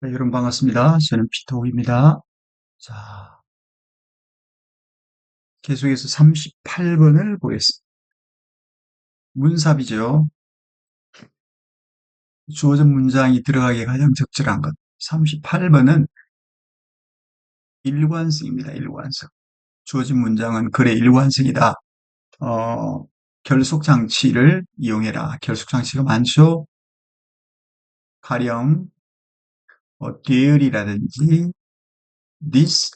네, 여러분 반갑습니다. 저는 피터옥입니다. 자, 계속해서 38번을 보겠습니다. 문sab이죠. 주어진 문장이 들어가기에 가장 적절한 것. 38번은 일관성입니다. 일관성. 주어진 문장은 글의 일관성이다. 결속 장치를 이용해라. 결속 장치가 많죠. 가령 there이라든지 this,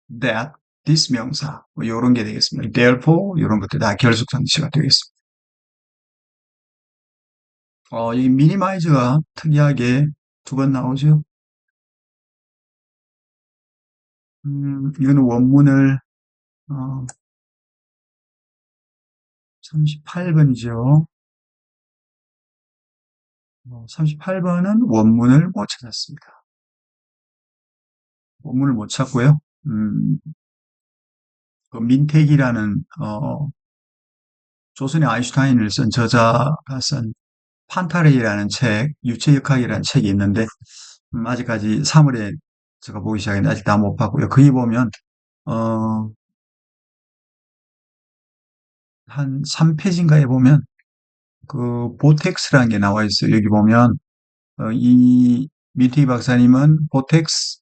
that, this 명사 뭐 이런 게 되겠습니다. therefore 이런 것들 다 결속 장치가 되겠습니다. 이 미니마이즈가 특이하게 두 번 나오죠. 이거는 원문을, 38번이죠. 38번은 원문을 못 찾았습니다. 원문을 못 찾고요. 그 민택이라는, 조선의 아인슈타인을 쓴 저자가 쓴 판타레이라는 책, 유체역학이라는 책이 있는데, 아직까지 3월에 제가 보기 시작했는데 아직 다 못 봤고요. 거기 보면, 어, 한 3페이지인가에 보면, 그, 보텍스라는 게 나와 있어요. 여기 보면, 이 민태희 박사님은 보텍스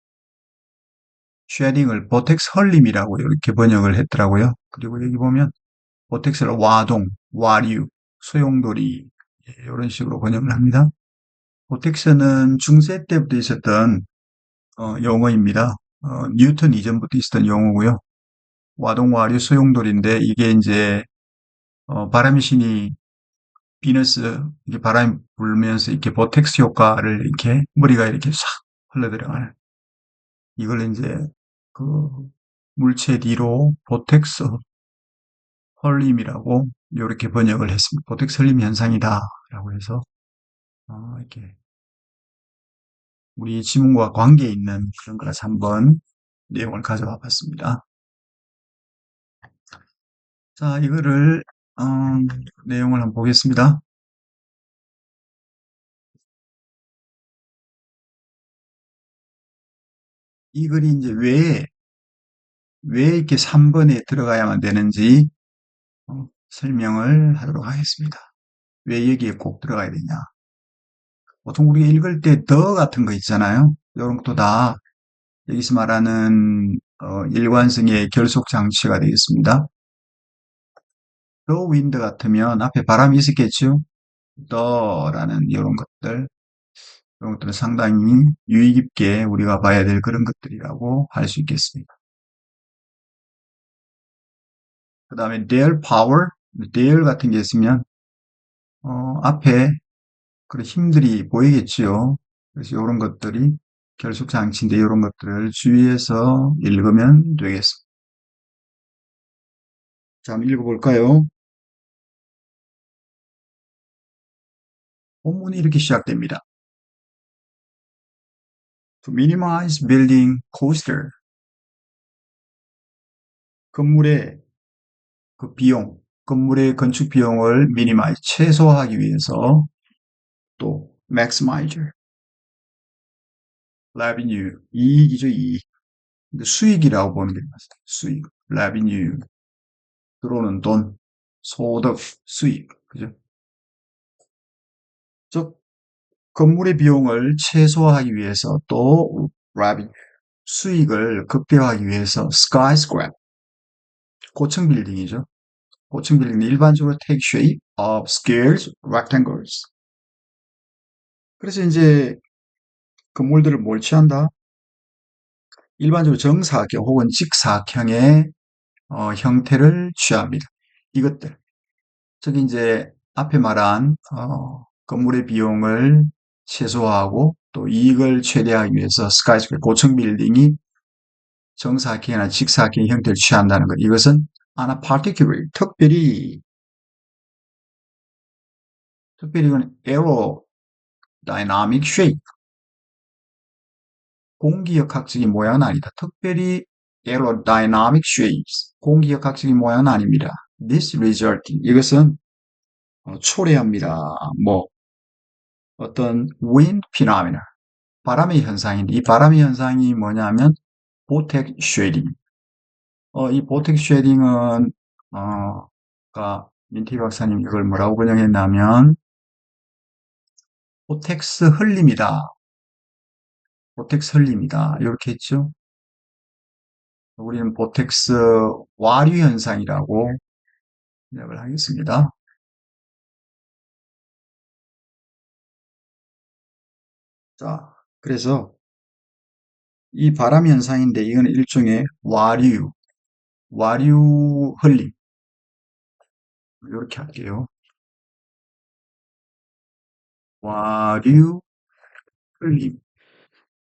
쉐딩을 보텍스 헐림이라고 이렇게 번역을 했더라고요. 그리고 여기 보면 보텍스를 와동, 와류, 소용돌이 이런 식으로 번역을 합니다. 보텍스는 중세 때부터 있었던 용어입니다. 뉴턴 이전부터 있었던 용어고요. 와동, 와류, 소용돌이인데 이게 이제 바람의 신이 비너스 이게 바람이 불면서 이렇게 보텍스 효과를 이렇게 머리가 이렇게 싹 흘러들어가는 이걸 이제 그 물체 뒤로 보텍스 헐림이라고 이렇게 번역을 했습니다. 보텍스 헐림 현상이다라고 해서 이렇게 우리 지문과 관계에 있는 그런 거라서 한번 내용을 가져와 봤습니다. 자, 이거를 내용을 한번 보겠습니다. 이 글이 이제 왜 이렇게 3번에 들어가야만 되는지 설명을 하도록 하겠습니다. 왜 여기에 꼭 들어가야 되냐? 보통 우리가 읽을 때 더 같은 거 있잖아요. 이런 것도 다 여기서 말하는 일관성의 결속 장치가 되겠습니다. The wind 같으면 앞에 바람이 있었겠죠. the라는 이런 것들은 상당히 유의 깊게 우리가 봐야 될 그런 것들이라고 할 수 있겠습니다. 그 다음에 their power, their 같은 게 있으면 앞에 그런 힘들이 보이겠지요. 그래서 이런 것들이 결속 장치인데 이런 것들을 주의해서 읽으면 되겠습니다. 자, 한번 읽어볼까요? 본문이 이렇게 시작됩니다. To minimize building cost, 건물의 그 비용, 건물의 건축 비용을 minimize, 최소화하기 위해서 또 maximize, revenue, 이익이죠, 이익. 수익이라고 보는 게 맞습니다. 수익, revenue, 들어오는 돈, 소득, 수익, 그죠? 즉, 건물의 비용을 최소화하기 위해서 또 revenue, 수익을 극대화하기 위해서 skyscraper, 고층 빌딩이죠. 고층 빌딩은 일반적으로 take shape of squares, rectangles. 그래서 이제 건물들을 뭘 취한다? 일반적으로 정사각형 혹은 직사각형의 형태를 취합니다. 이것들. 즉 이제 앞에 말한 건물의 비용을 최소화하고 또 이익을 최대화하기 위해서 스카이스크레이퍼 고층 빌딩이 정사각형이나 직사각형 형태를 취한다는 것. 이것은 하나 particularly 특별히 이건 aerodynamic shape 공기역학적인 모양은 아니다. 특별히 aerodynamic shapes 공기역학적인 모양은 아닙니다. This resulting 이것은 초래합니다. 뭐 어떤 wind phenomena 바람의 현상인데 이 바람의 현상이 뭐냐면 보텍 쉐딩. 이 보텍 쉐딩은 아까 민티 박사님 이걸 뭐라고 번역했냐면 보텍스 흘림이다. 보텍스 흘림이다. 이렇게 했죠. 우리는 보텍스 와류 현상이라고 번역을 하겠습니다. 자, 그래서 이 바람 현상인데 이건 일종의 와류 흘림. 이렇게 할게요. 와류 흘림.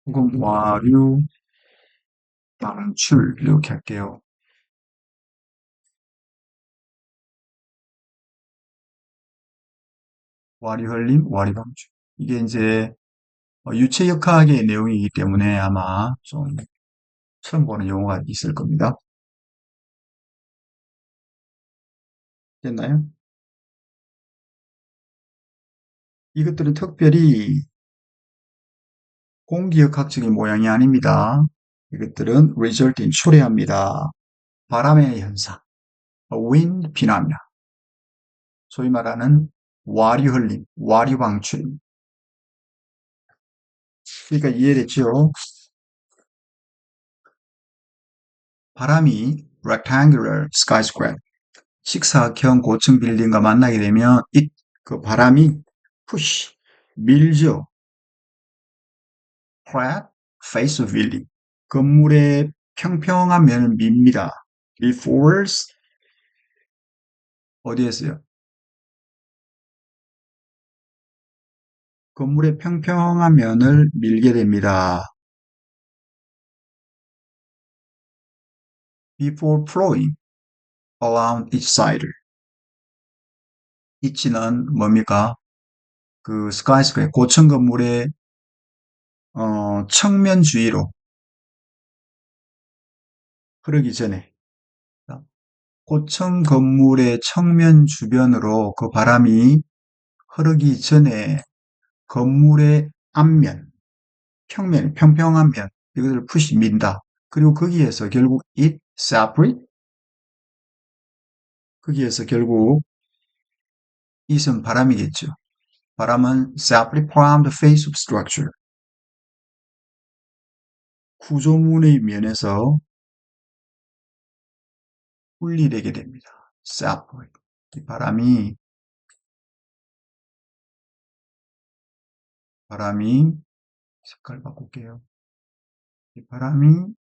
혹은 와류 방출. 이렇게 할게요. 와류 흘림, 와류 방출. 이게 이제 유체역학의 내용이기 때문에 아마 좀 처음 보는 용어가 있을 겁니다. 됐나요? 이것들은 특별히 공기역학적인 모양이 아닙니다. 이것들은 resulting 초래합니다. 바람의 현상, wind phenomena, 소위 말하는 와류 흘림, 와류 방출. 그러니까 이해됐죠? 바람이 rectangular skyscraper, 직사각형 고층 빌딩과 만나게 되면 그 바람이 push, 밀죠. flat face of building, 건물의 평평한 면을 밉니다. Before 어디에서요? 건물의 평평한 면을 밀게 됩니다. Before flowing around each side. each는 뭡니까? 그 스카이스크레이퍼 고층 건물의 측면 주위로 흐르기 전에 고층 건물의 측면 주변으로 그 바람이 흐르기 전에 건물의 앞면, 평면, 평평한 면 이것을 푸시 민다. 그리고 거기에서 결국 it separate, 거기에서 결국 it은 바람이겠죠. 바람은 separate from the face of structure. 구조물의 면에서 분리되게 됩니다. separate. 이 바람이 색깔 바꿀게요. 이 바람이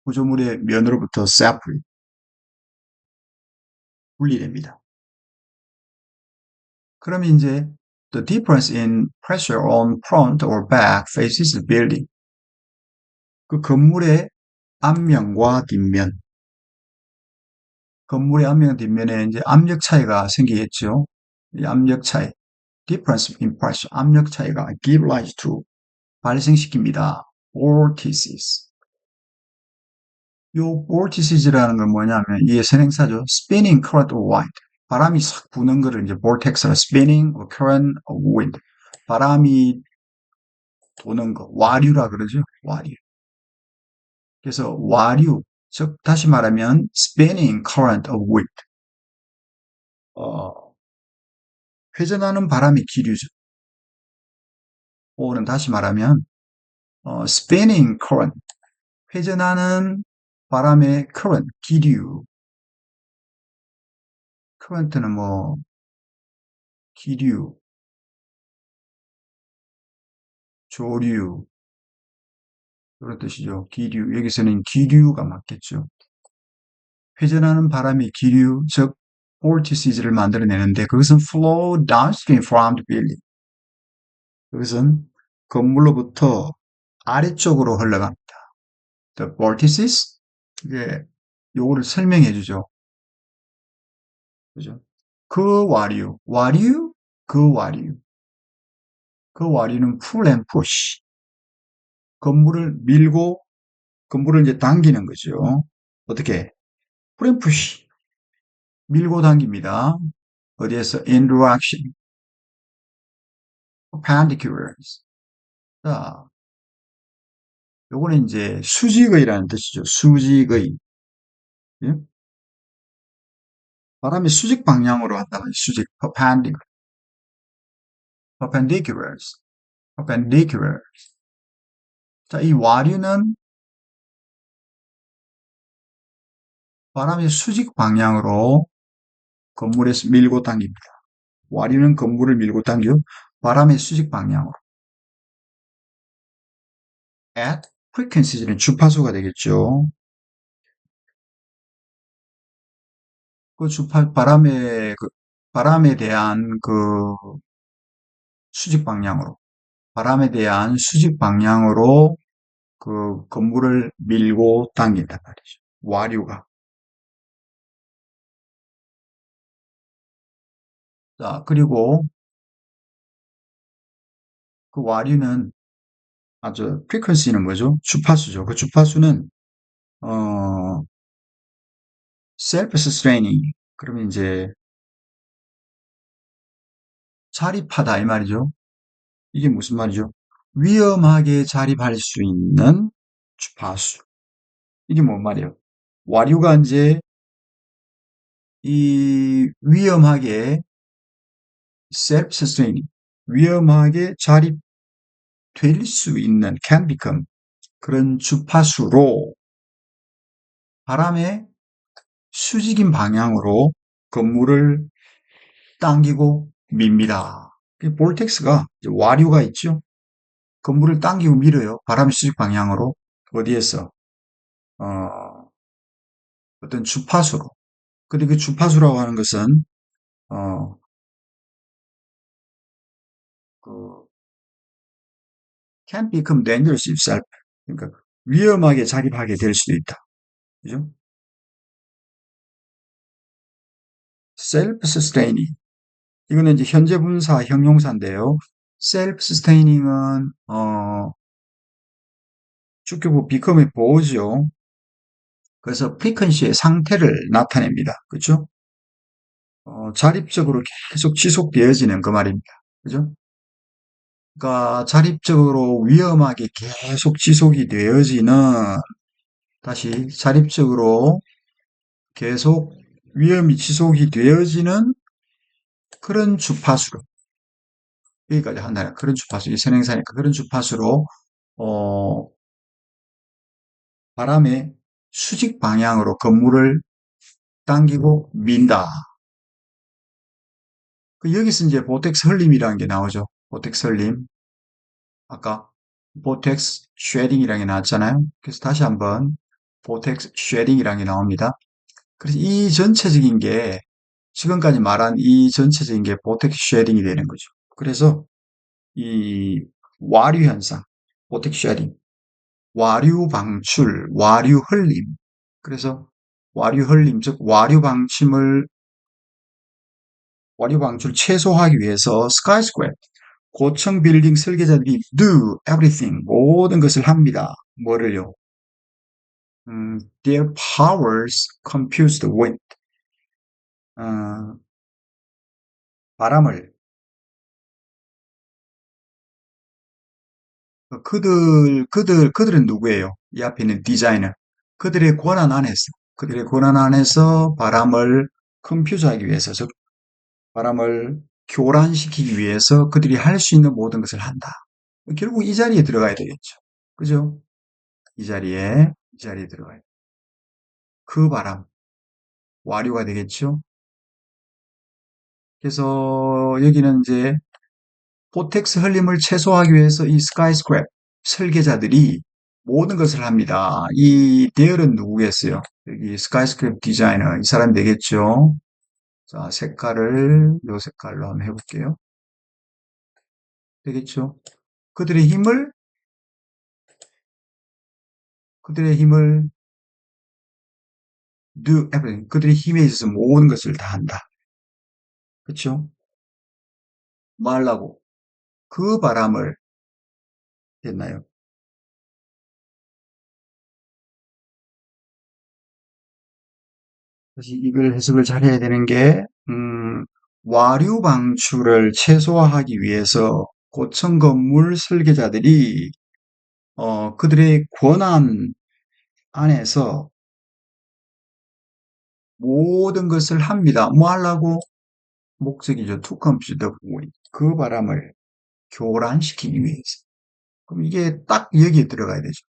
구조물의 면으로부터 separate, 분리됩니다. 그러면 이제 the difference in pressure on front or back faces the building. 그 건물의 앞면과 뒷면, 건물의 앞면, 뒷면에 이제 압력 차이가 생기겠죠. 이 압력 차이, difference in pressure, 압력 차이가 give rise to, 발생시킵니다. vortices. 요 vortices라는 건 뭐냐면 이게 선행사죠. spinning current of wind. 바람이 싹 부는 거를 이제 vortex로 spinning current of wind. 바람이 도는 거, 와류라 그러죠. 와류. 그래서 와류, 즉 다시 말하면 spinning current of wind. 어, 회전하는 바람의 기류죠. 또는 다시 말하면 spinning current, 회전하는 바람의 current, 기류. current는 뭐 기류, 조류 그런 뜻이죠. 기류. 여기서는 기류가 맞겠죠. 회전하는 바람의 기류, 즉 vortices,를 만들어내는데 그것은 flow downstream from the building. 그것은 건물로부터 아래쪽으로 흘러갑니다. The vortices, 이게 요거를 설명해 주죠. 그죠? 그 와류, 그 와류. 그 와류는 pull and push. 건물을 밀고, 건물을 이제 당기는 거죠. 어떻게? pull and push. 밀고 당깁니다. 어디에서? In direction. perpendiculars. 자, 요거는 이제 수직의라는 뜻이죠. 수직의. 예? 바람이 수직 방향으로 한다. 수직, perpendiculars. perpendicular. 자, 이 와류는 바람이 수직 방향으로 건물에서 밀고 당깁니다. 와류는 건물을 밀고 당겨 바람의 수직 방향으로. at frequency는 주파수가 되겠죠. 그 바람에 대한 수직 방향으로, 바람에 대한 수직 방향으로 그 건물을 밀고 당긴단 말이죠. 와류가. 자, 그리고 그 와류는 frequency는 뭐죠? 주파수죠. 그 주파수는, 어, self-sustaining. 그러면 이제 자립하다 이 말이죠. 이게 무슨 말이죠? 위험하게 자립할 수 있는 주파수. 이게 뭔 말이에요? 와류가 이제 이 위험하게 self-sustaining, 위험하게 자립될 수 있는 can become 그런 주파수로 바람의 수직인 방향으로 건물을 당기고 밉니다. 볼텍스가 와류가 있죠. 건물을 당기고 밀어요. 바람의 수직 방향으로. 어디에서? 어, 어떤 주파수로. 근데 그 주파수라고 하는 것은 어, 그 can become dangerous itself. 그러니까 위험하게 자립하게 될 수도 있다. 그죠? self-sustaining. 이거는 이제 현재 분사 형용사인데요. self-sustaining은 주격부 become의 보어죠. 그래서 frequency의 상태를 나타냅니다. 그렇죠? 자립적으로 계속 지속되어지는 그 말입니다. 그죠? 그러니까 자립적으로 위험하게 계속 지속이 되어지는 다시 자립적으로 계속 위험이 지속이 되어지는 그런 주파수로 여기까지 한다는 그런 주파수 이 선행사니까 그런 주파수로 어, 바람의 수직 방향으로 건물을 당기고 민다. 여기서 이제 보텍스 흘림이라는 게 나오죠. 보텍스 흘림. 아까 보텍스 쉐딩이라는 게 나왔잖아요. 그래서 다시 한번 보텍스 쉐딩이라는 게 나옵니다. 그래서 이 전체적인 게 지금까지 말한 이 전체적인 게 보텍스 쉐딩이 되는 거죠. 그래서 이 와류 현상, 보텍스 쉐딩, 와류 방출, 와류 흘림. 그래서 와류 흘림, 즉 와류 방출 최소화하기 위해서 스카이스크랩, 고층 빌딩 설계자들이 do everything, 모든 것을 합니다. 뭐를요? Their powers compute the wind. 어, 바람을 그들은 누구예요? 이 앞에 있는 디자이너. 그들의 권한 안에서 바람을 컴퓨터하기 위해서, 즉, 바람을 교란시키기 위해서 그들이 할 수 있는 모든 것을 한다. 결국 이 자리에 들어가야 되겠죠. 그죠? 이 자리에 들어가야 돼. 그 바람, 와류가 되겠죠? 그래서 여기는 이제 포텍스 흘림을 최소화하기 위해서 이 스카이스크랩 설계자들이 모든 것을 합니다. 이 대열은 누구겠어요? 여기 스카이스크랩 디자이너 이 사람 되겠죠? 자, 요 색깔로 한번 해볼게요. 되겠죠? 그들의 힘을 그들의 힘을 do everything. 그들의 힘에 있어서 모든 것을 다 한다. 그렇죠? 말라고 그 바람을 했나요? 다시 이걸 해석을 잘 해야 되는 게 와류 방출을 최소화하기 위해서 고층 건물 설계자들이 그들의 권한 안에서 모든 것을 합니다. 뭐 하려고? 목적이죠. To compute the wind. 그 바람을 교란시키기 위해서. 그럼 이게 딱 여기에 들어가야 되죠.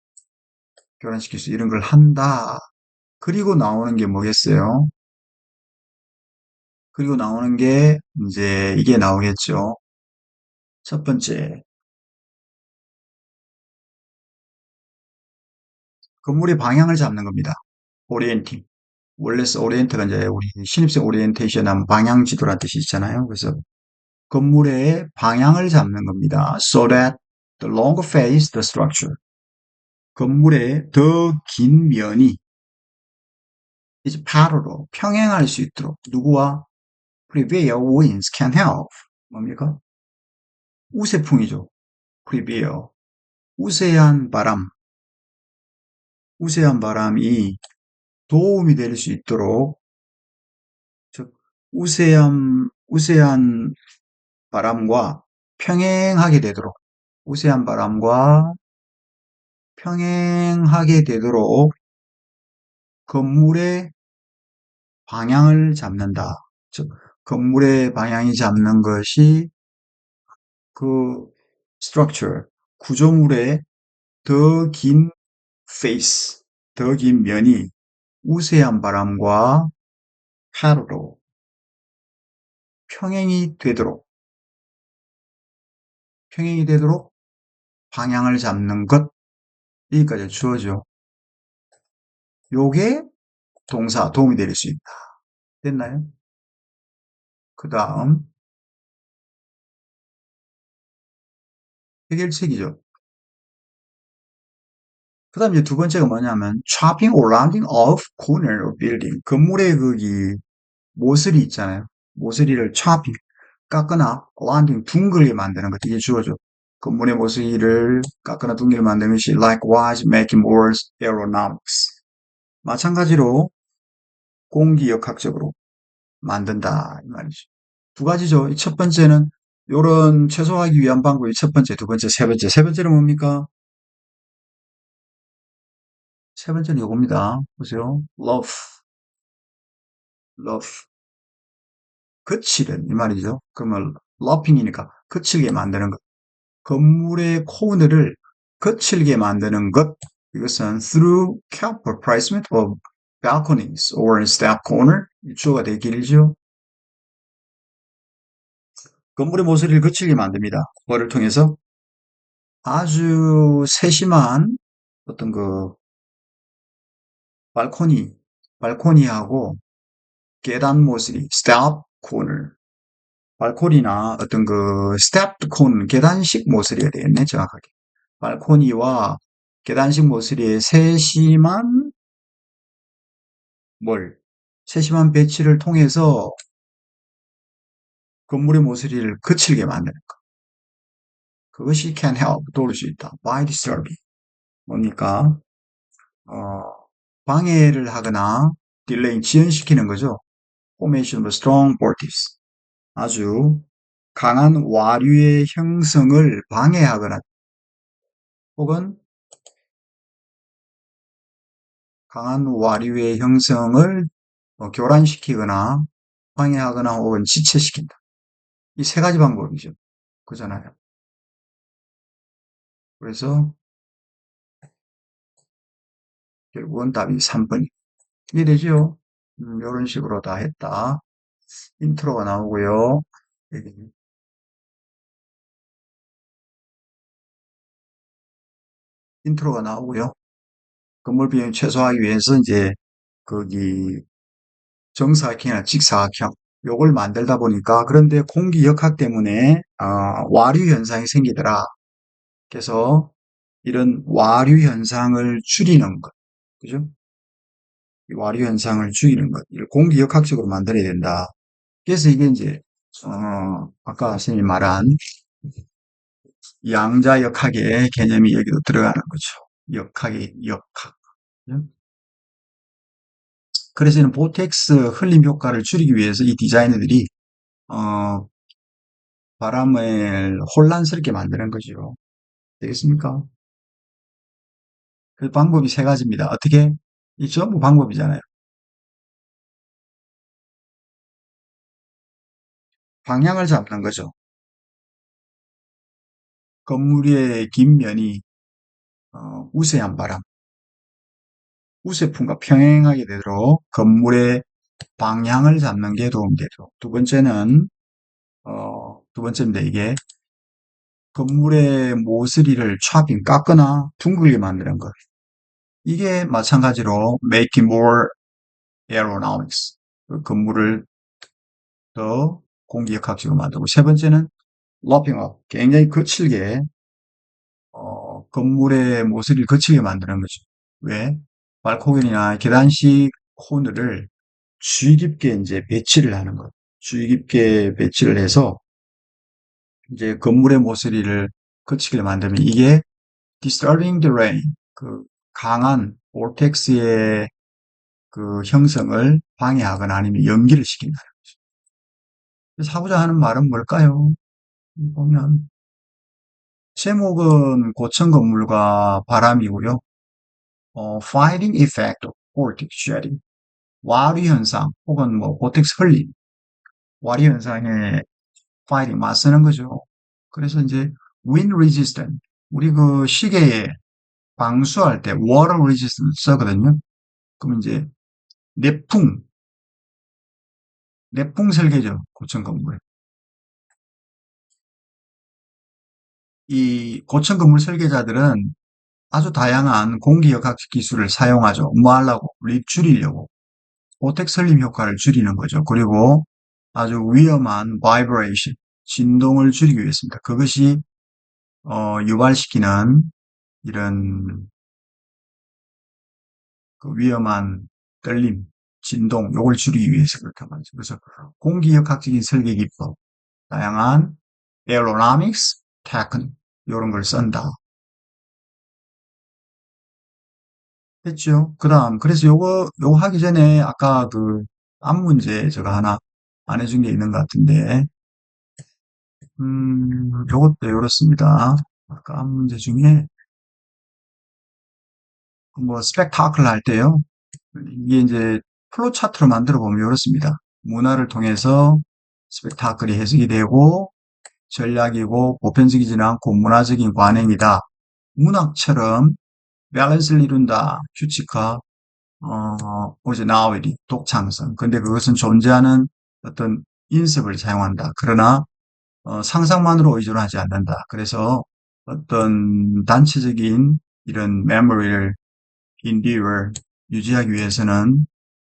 교란시킬 수 이런 걸 한다. 그리고 나오는 게 뭐겠어요? 그리고 나오는 게 이제 이게 나오겠죠. 첫 번째, 건물의 방향을 잡는 겁니다. 오리엔팅. 원래 오리엔트가 이제 우리 신입생 오리엔테이션 하면 방향 지도라는 뜻이 있잖아요. 그래서 건물의 방향을 잡는 겁니다. So that the longer face the structure. 건물의 더 긴 면이 이제 바로로 평행할 수 있도록 누구와 prevail winds can help. 뭡니까? 우세풍이죠. prevail. 우세한 바람. 우세한 바람이 도움이 될 수 있도록 즉 우세한 바람과 평행하게 되도록 우세한 바람과 평행하게 되도록 건물의 방향을 잡는다. 즉 건물의 방향이 잡는 것이 그 structure 구조물의 더 긴 face 더 긴 면이 우세한 바람과 하루로 평행이 되도록 평행이 되도록 방향을 잡는 것 여기까지 주어져. 요게 동사 도움이 될 수 있다. 됐나요? 그 다음 해결책이죠. 그 다음 이제 두 번째가 뭐냐면 chopping or rounding off corner of building. 건물의 거기 모서리 있잖아요. 모서리를 chopping 깎거나 rounding 둥글게 만드는 것 이게 주어져. 건물의 모서리를 깎거나 둥글게 만드는 것이 likewise making more aeronautics. 마찬가지로 공기역학적으로 만든다 이 말이죠. 두 가지죠. 첫 번째는 요런 최소화하기 위한 방법이 첫 번째, 두 번째, 세 번째. 세 번째는 뭡니까? 세 번째는 요겁니다. 보세요. love. 거칠은 이 말이죠. 그러면 러핑이니까 거칠게 만드는 것. 건물의 코너를 거칠게 만드는 것. 이것은 through careful placement of balconies or step corner. 주어가 되게 길죠. 건물의 모서리를 거칠게 만듭니다. 뭐를 통해서 아주 세심한 어떤 그 발코니하고 계단 모서리, step corner. 발코니나 어떤 그 stepped corner, 계단식 모서리가 되겠네, 정확하게. 발코니와 계단식 모서리의 뭘, 세심한 배치를 통해서 건물의 모서리를 거칠게 만드는 것. 그것이 can help, 도울 수 있다. by disturbing. 뭡니까? 어, 방해를 하거나 딜레이, 지연시키는 거죠. formation of strong vortices. 아주 강한 와류의 형성을 방해하거나 혹은 강한 와류의 형성을 교란시키거나 방해하거나 혹은 지체시킨다. 이 세 가지 방법이죠. 그잖아요. 그래서 결국은 답이 3번이. 이해되죠? 이런 식으로 다 했다. 인트로가 나오고요. 여기 인트로가 나오고요. 건물 비용 최소화하기 위해서 이제 거기 정사각형이나 직사각형 요걸 만들다 보니까 그런데 공기 역학 때문에 와류 현상이 생기더라. 그래서 이런 와류 현상을 줄이는 것, 그죠? 와류 현상을 줄이는 것, 이걸 공기 역학적으로 만들어야 된다. 그래서 이게 이제 아까 선생님이 말한 양자 역학의 개념이 여기도 들어가는 거죠. 역학의 역학. 그래서 이는 보텍스 흘림 효과를 줄이기 위해서 이 디자이너들이 어, 바람을 혼란스럽게 만드는 거죠. 되겠습니까? 그 방법이 세 가지입니다. 어떻게? 이 전부 방법이잖아요. 방향을 잡는 거죠. 건물의 긴 면이 우세한 바람, 우세풍과 평행하게 되도록 건물의 방향을 잡는 게 도움이 되죠. 두 번째입니다. 이게 건물의 모서리를 촤빙 깎거나 둥글게 만드는 것. 이게 마찬가지로 making more aerodynamics. 그 건물을 더 공기역학식으로 만들고, 세 번째는 lopping up. 굉장히 거칠게, 건물의 모서리를 거칠게 만드는 거죠. 왜? 발코니나 계단식 코너를 주의 깊게 이제 배치를 하는 것. 주의 깊게 배치를 해서 이제 건물의 모서리를 거치게 만들면 이게 disturbing the rain, 그 강한 vortex의 그 형성을 방해하거나 아니면 연기를 시킨다. 그래서 하고자 하는 말은 뭘까요? 보면 제목은 고층 건물과 바람이고요. fighting effect of vortex shedding, 와류 현상 혹은 뭐 vortex 흘림, 와류 현상에 fighting 맞서는 거죠. 그래서 이제 wind resistant, 우리 그 시계에 방수할 때 water resistant 쓰거든요. 그럼 이제 내풍, 내풍 설계죠. 고층 건물에. 이 고층 건물 설계자들은 아주 다양한 공기역학식 기술을 사용하죠. 뭐 하려고? 립 줄이려고. 오텍 설림 효과를 줄이는 거죠. 그리고 아주 위험한 바이브레이션, 진동을 줄이기 위해서입니다. 그것이 유발시키는 이런 그 위험한 떨림, 진동, 요걸 줄이기 위해서 그렇단 말이죠. 그래서 공기역학적인 설계 기법, 다양한 에어로나믹스, 테크닉 이런 걸 쓴다. 했죠. 그다음 그래서 요거 하기 전에 아까 그 앞 문제 제가 하나 안 해준 게 있는 것 같은데, 요것도 요렇습니다. 아까 앞 문제 중에 뭐 스펙타클 할 때요. 이게 이제 플로 차트로 만들어 보면 요렇습니다. 문화를 통해서 스펙타클이 해석이 되고 전략이고 보편적이지는 않고 문화적인 관행이다. 문학처럼 밸런스를 이룬다. 규칙화, 오리지널리티, 독창성. 근데 그것은 존재하는 어떤 인습을 사용한다. 그러나 상상만으로 의존하지 않는다. 그래서 어떤 단체적인 이런 메모리를 인디를 유지하기 위해서는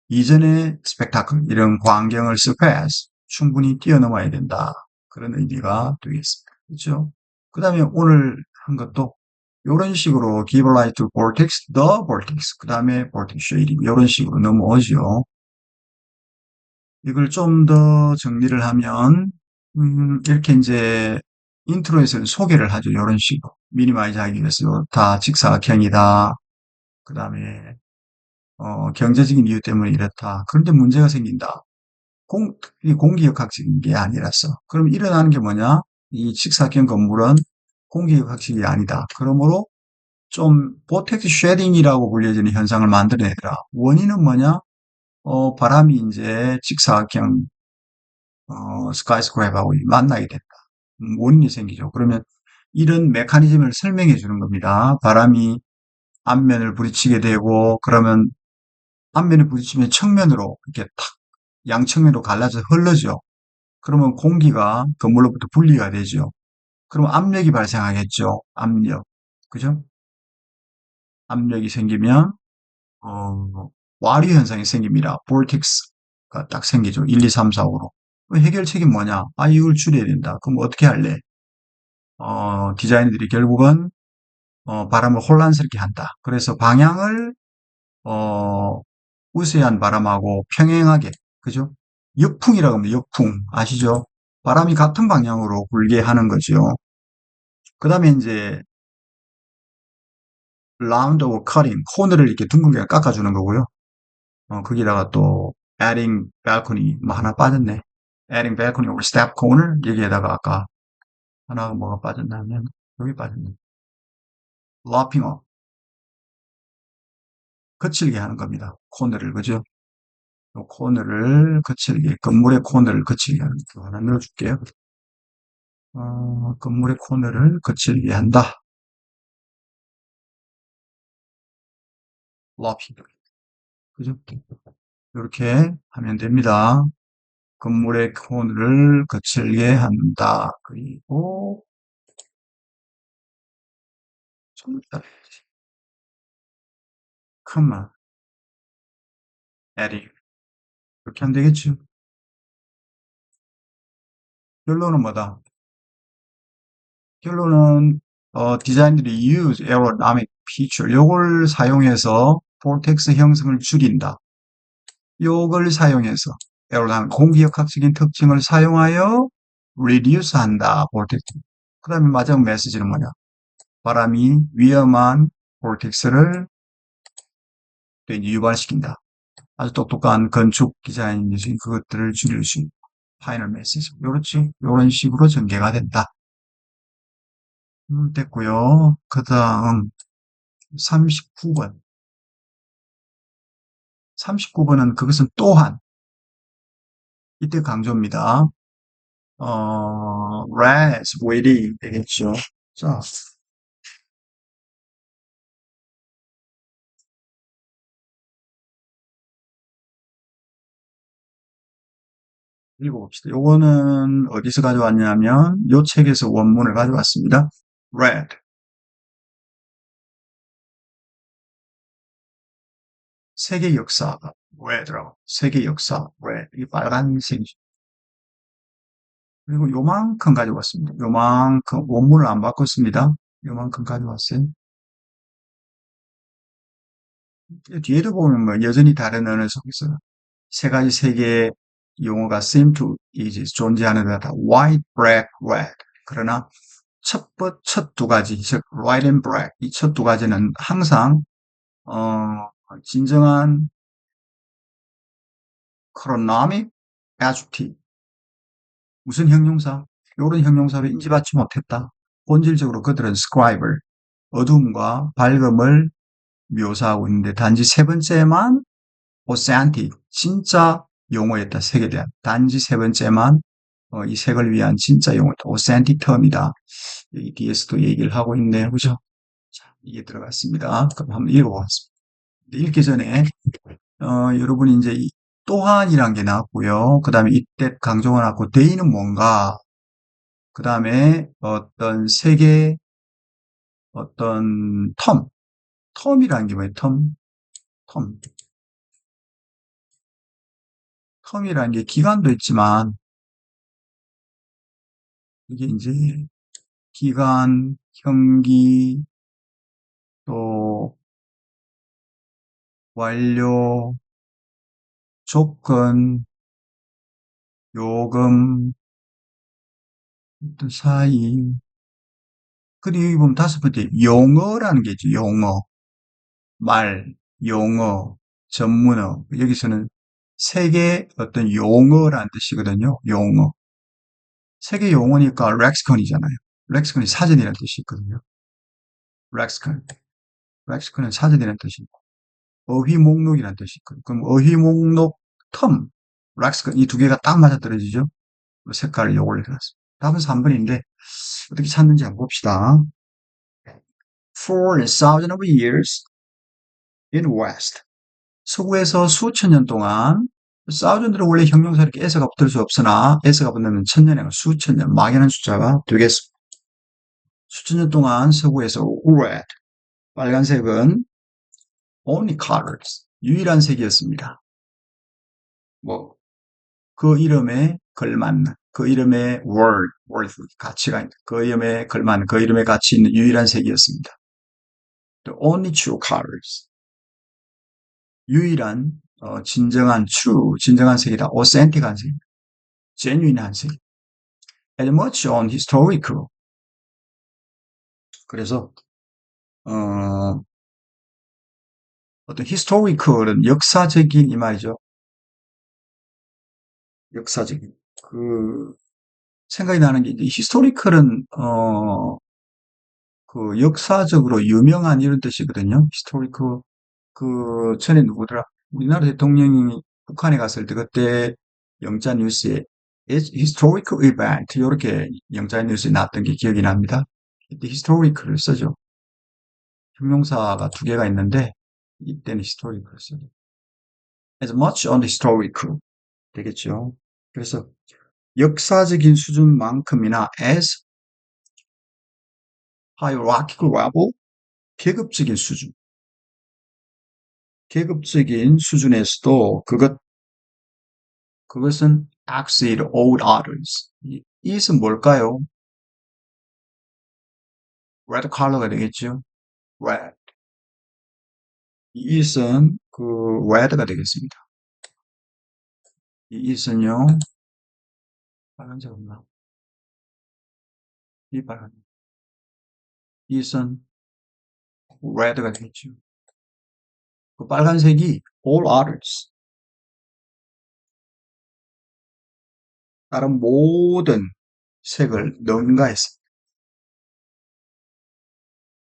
이전의 스펙타클, 이런 광경을 surpass, 충분히 뛰어넘어야 된다. 그런 의미가 되겠습니다. 그렇죠? 그 다음에 오늘 한 것도 이런 식으로 give light to vortex, the vortex, 그 다음에 vortex shading 이런 식으로 넘어오죠. 이걸 좀 더 정리를 하면 이렇게 이제 인트로에서는 소개를 하죠. 이런 식으로 미니마이즈 하기 위해서 다 직사각형이다. 그 다음에 경제적인 이유 때문에 이렇다. 그런데 문제가 생긴다. 이 공기역학적인 게 아니라서. 그럼 일어나는 게 뭐냐? 이 직사각형 건물은 공기역학식이 아니다. 그러므로 좀 보텍스 쉐딩이라고 불려지는 현상을 만들어내더라. 원인은 뭐냐? 바람이 이제 직사각형 스카이스크래퍼하고 만나게 된다. 원인이 생기죠. 그러면 이런 메커니즘을 설명해 주는 겁니다. 바람이 앞면을 부딪히게 되고, 그러면 앞면에 부딪히면 측면으로 이렇게 탁 양측면으로 갈라져 흘러죠. 그러면 공기가 건물로부터 분리가 되죠. 그럼 압력이 발생하겠죠. 압력. 그죠? 압력이 생기면 와류 현상이 생깁니다. 볼텍스가 딱 생기죠. 1, 2, 3, 4, 5로. 해결책이 뭐냐? 아, 이걸 줄여야 된다. 그럼 어떻게 할래? 디자인들이 결국은 바람을 혼란스럽게 한다. 그래서 방향을 우세한 바람하고 평행하게, 그죠? 역풍이라고 합니다. 역풍. 아시죠? 바람이 같은 방향으로 불게 하는 거죠. 그 다음에 이제 라운드 오브 커팅, 코너를 이렇게 둥글게 깎아주는 거고요. 거기다가 또 adding balcony, 뭐 하나 빠졌네. adding balcony or step corner, 여기에다가 아까 하나가 뭐가 빠졌냐면 여기 빠졌네. wrapping up. 거칠게 하는 겁니다. 코너를, 그죠? 요 코너를 거칠게, 건물의 코너를 거칠게 하는 거 하나 넣어줄게요. 건물의 코너를 거칠게 한다. wrapping. 그죠? 이렇게 하면 됩니다. 건물의 코너를 거칠게 한다. 그리고 좀 컴마, adding. 이렇게 하면 되겠죠. 결론은 뭐다? 결론은 디자인들이 use aerodynamic feature 요걸 사용해서 vortex 형성을 줄인다. 요걸 사용해서 aerodynamic 공기역학적인 특징을 사용하여 reduce 한다. vortex. 그 다음에 마지막 메시지는 뭐냐? 바람이 위험한 vortex를 유발시킨다. 아주 똑똑한 건축 디자인이지 그것들을 줄일 수 있는 파이널 메시지. 그렇지? 이런 식으로 전개가 된다. 됐고요. 그 다음 39번. 39번은 그것은 또한 이때 강조입니다. whereas, waiting 되겠죠. 자, 읽어봅시다. 요거는 어디서 가져왔냐면 요 책에서 원문을 가져왔습니다. red, 세계 역사, red라고. 세계 역사, red. 이 빨간색이죠. 그리고 요만큼 가져왔습니다. 요만큼 원문을 안 바꿨습니다. 요만큼 가져왔어요. 뒤에도 보면 뭐 여전히 다른 언어 속에서 세 가지 세계의 용어가 seem to 이제 존재하는 데다 white, black, red. 그러나 첫 두 가지, 즉 white and black 이 첫 두 가지는 항상 진정한 chronomic adjective 무슨 형용사? 이런 형용사를 인지받지 못했다. 본질적으로 그들은 scribe를 어둠과 밝음을 묘사하고 있는데 단지 세 번째만 authentic 진짜 용어였다. 색에 대한 단지 세 번째만 이 색을 위한 진짜 용어다. authentic term이다. 여기 뒤에서도 얘기를 하고 있네요. 그죠? 자, 이게 들어갔습니다. 그럼 한번 읽어보겠습니다. 읽기 전에 여러분이 이제 또한이란 게 나왔고요. 그 다음에 이때 강조가 나왔고 데이는 뭔가 그 다음에 어떤 세계 어떤 텀이라는 게 뭐예요? 텀. 텀이라는 게 기간도 있지만 이게 이제 기간, 형기, 또 완료, 조건, 요금, 또 사이. 그리고 여기 보면 다섯 번째 용어라는 게 있죠. 용어, 말, 용어, 전문어. 여기서는 세계 어떤 용어라는 뜻이거든요. 용어. 세계 용어니까 렉시컨이잖아요. 렉시컨이 사전이라는 뜻이 있거든요. 렉시컨. 렉시컨은 사전이라는 뜻이고 어휘 목록이라는 뜻이 있거든요. 그럼 어휘 목록 텀, 렉시컨 이 두 개가 딱 맞아떨어지죠. 색깔을 요걸로 해놨습니다. 답은 3번인데 어떻게 찾는지 한번 봅시다. For thousands of years in West. 서구에서 수천 년 동안 사우전드는 원래 형용사 이렇게 s가 붙을 수 없으나 s가 붙는 천년이 아니라 수천 년 막연한 숫자가 되겠습니다. 수천 년 동안 서구에서 red 빨간색은 only colors 유일한 색이었습니다. 뭐 그 이름에 걸맞는 그 이름의 worth 가치가 있는 그 이름에 걸맞는 그 이름에 가치 있는 유일한 색이었습니다. The only true colors 유일한 진정한 true 진정한 색이다. authentic한 색, genuine한 색. As much on historical 그래서 어떤 historical은 역사적인 이 말이죠. 역사적인 생각이 나는 게, 히스토리컬은, 그, 역사적으로 유명한 이런 뜻이거든요. 히스토리컬, 그, 전에 누구더라? 우리나라 대통령이 북한에 갔을 때 그때 영자 뉴스에 historical event, 이렇게 영자 뉴스에 나왔던 게 기억이 납니다. 이때 historical을 쓰죠. 형용사가 두 개가 있는데, 이때는 historical을 쓰죠. as much on the historical 되겠죠. 그래서 역사적인 수준만큼이나 as hierarchical level, 계급적인 수준. 계급적인 수준에서도 그것은 exceed all others. 이 it은 뭘까요? red color가 되겠죠. red. 이 it은 그 red가 되겠습니다. 이 it은요, 빨간색 없나? 이 빨간. it은 red가 되겠죠. 그 빨간색이 all others. 다른 모든 색을 능가했습니다.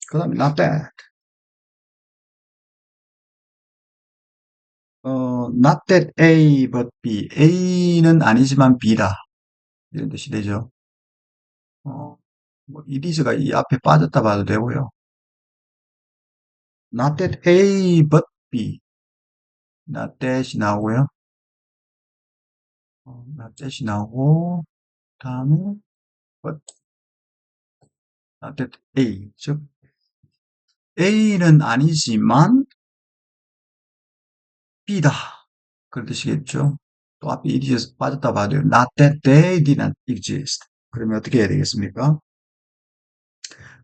그 다음에 not that. not that A but B. A는 아니지만 B다. 이런 뜻이 되죠. 뭐 it is가 이 앞에 빠졌다 봐도 되고요. not that A but B. not that이 나오고요. not that이 나오고, 다음에 but not that A. 즉, A는 아니지만 B다. 그런 뜻이겠죠. 또 앞에 it is 빠졌다 봐도 not that they did not exist. 그러면 어떻게 해야 되겠습니까?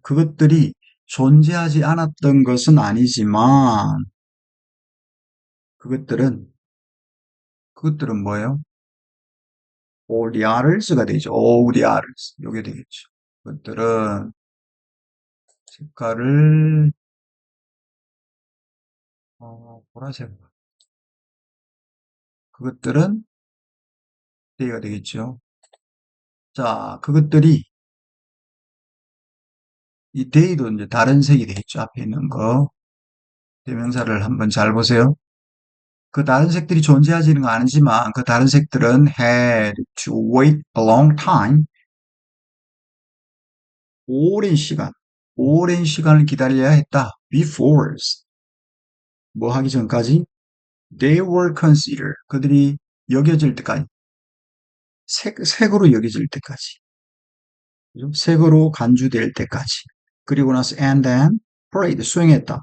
그것들이 존재하지 않았던 것은 아니지만 그것들은 뭐예요? all the others가 되죠. all the others. 요게 되겠죠. 그것들은 색깔을 보라색. 그것들은 데이가 되겠죠. 자, 그것들이 이 데이도 이제 다른 색이 되겠죠. 앞에 있는 거. 대명사를 한번 잘 보세요. 그 다른 색들이 존재하지는 않지만 그 다른 색들은 had to wait a long time. 오랜 시간을 기다려야 했다. before. 뭐 하기 전까지? They were considered. 그들이 여겨질 때까지. 색으로 여겨질 때까지. 그죠? 색으로 간주될 때까지. 그리고 나서 and then played. 수행했다.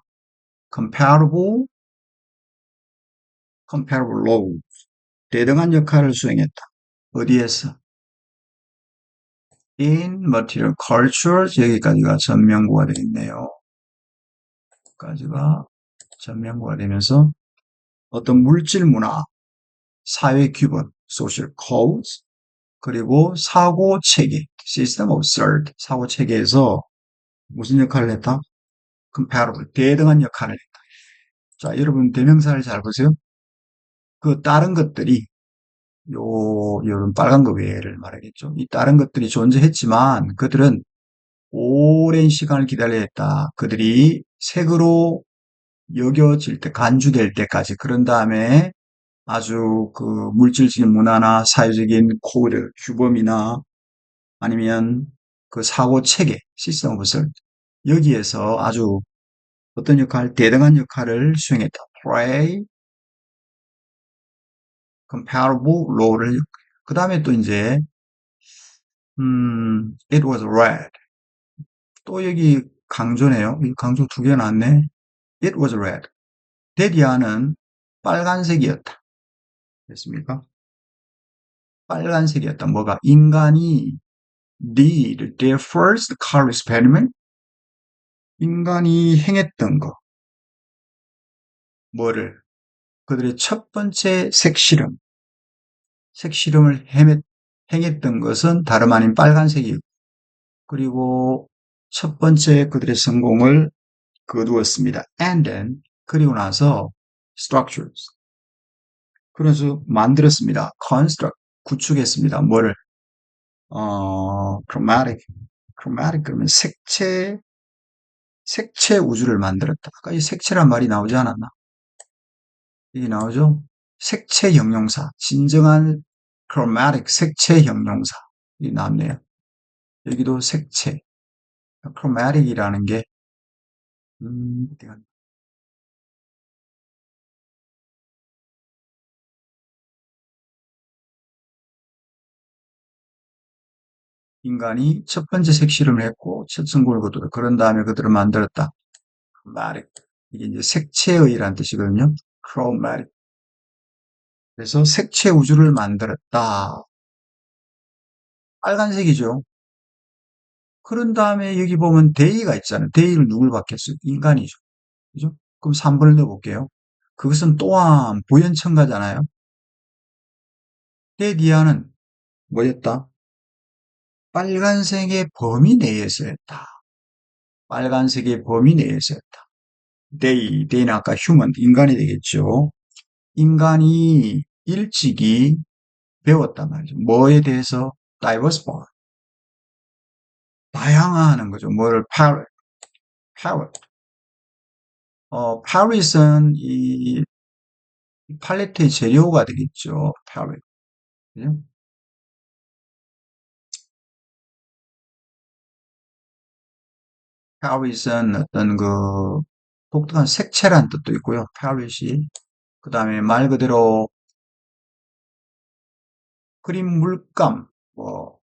comparable role. 대등한 역할을 수행했다. 어디에서? in material culture. 여기까지가 전명구가 되겠네요. 여기까지가 전명구가 되면서 어떤 물질 문화, 사회 규범, social codes, 그리고 사고 체계, system of thought, 사고 체계에서 무슨 역할을 했다? comparable, 대등한 역할을 했다. 자, 여러분 대명사를 잘 보세요. 그 다른 것들이 요런 빨간 거 외를 말하겠죠. 이 다른 것들이 존재했지만 그들은 오랜 시간을 기다려야 했다. 그들이 색으로 여겨질 때, 간주될 때까지. 그런 다음에 아주 그 물질적인 문화나 사회적인 코드, 규범이나 아니면 그 사고 체계, 시스템 오브 설 여기에서 아주 어떤 역할, 대등한 역할을 수행했다. play comparable role를 그 다음에 또 이제 it was red. 또 여기 강조네요. 이 강조 두 개 나왔네. it was red. 데디아는 빨간색이었다. 됐습니까? 빨간색이었다. 뭐가? 인간이 did their first color experiment. 인간이 행했던 거. 뭐를? 그들의 첫 번째 색실험을 행했던 것은 다름 아닌 빨간색이고, 그리고 첫 번째 그들의 성공을 거두었습니다. And then, 그리고 나서 structures. 그래서 만들었습니다. construct, 구축했습니다. 뭐를? chromatic, 그러면 색채 우주를 만들었다. 아까 이 색채란 말이 나오지 않았나? 이게 나오죠? 색채 형용사, 진정한 chromatic 색채 형용사. 이 나왔네요. 여기도 색채, chromatic이라는 게, 어디 갔나? 인간이 첫 번째 색실험을 했고, 첫 성공을 거두다. 그런 다음에 그들을 만들었다. chromatic. 이게 이제 색채의라는 뜻이거든요. chromatic. 그래서 색채 우주를 만들었다. 빨간색이죠. 그런 다음에 여기 보면 데이가 있잖아요. 데이를 누굴 받겠어요? 인간이죠. 그죠? 그럼 3번을 넣어볼게요. 그것은 또한 부연첨가잖아요. 데디아는 뭐였다? 빨간색의 범위 내에서였다. 빨간색의 범위 내에서였다. 데이는 아까 휴먼, 인간이 되겠죠. 인간이 일찍이 배웠단 말이죠. 뭐에 대해서? diversify. 다양화하는 거죠. 뭐를 parrot. parrot은 이 팔레트의 재료가 되겠죠. parrot. 그죠? parrot은 어떤 그 독특한 색채란 뜻도 있고요. parrot이. 그 다음에 말 그대로 그림 물감, 뭐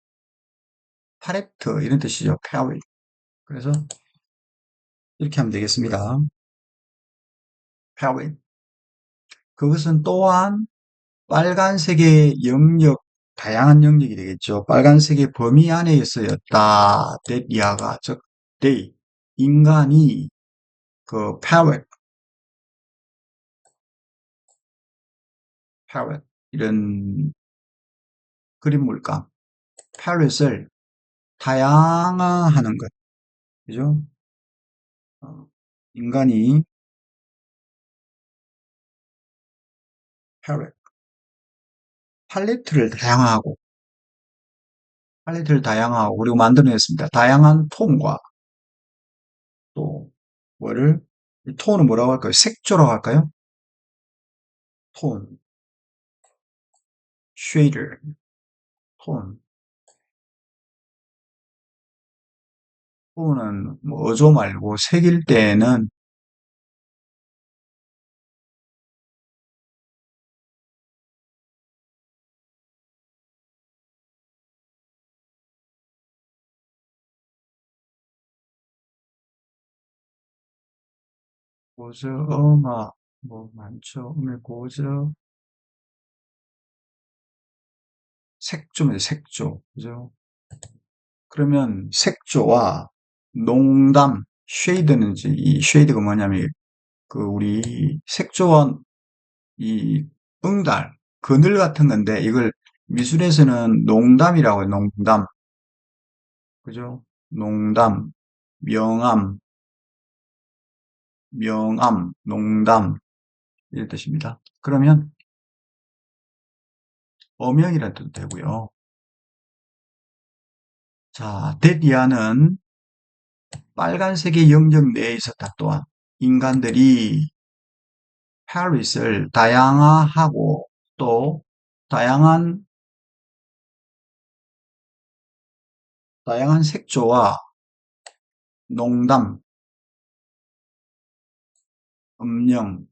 팔레트 이런 뜻이죠. parrot. 그래서 이렇게 하면 되겠습니다. parrot. 그것은 또한 빨간색의 영역, 다양한 영역이 되겠죠. 빨간색의 범위 안에서였다. that 이하가, 즉, they, 인간이 그 parrot, 이런 그림 물감, parrot을 다양화하는 것, 그죠? 어, 인간이 parrot, 팔레트를 다양화하고, 그리고 만들어냈습니다. 다양한 톤과 또, 뭐를, 이 톤은 뭐라고 할까요? 색조라고 할까요? 톤, 쉐이더, 톤. 톤은 뭐 어조 말고 색일 때에는 고저, 뭐 많죠. 고저, 색조입니다. 색조. 그죠? 그러면 색조와 농담, 쉐이드는 이제 이 쉐이드가 뭐냐면 그 우리 색조와 이 응달, 그늘 같은 건데 이걸 미술에서는 농담이라고 해요. 농담. 그죠? 농담, 명암, 농담 이런 뜻입니다. 그러면 어명이라는 뜻도 되고요. 자, 데디아는 빨간색의 영역 내에 있었다. 또한 인간들이 파릿을 다양화하고 또 다양한 색조와 농담, 음영,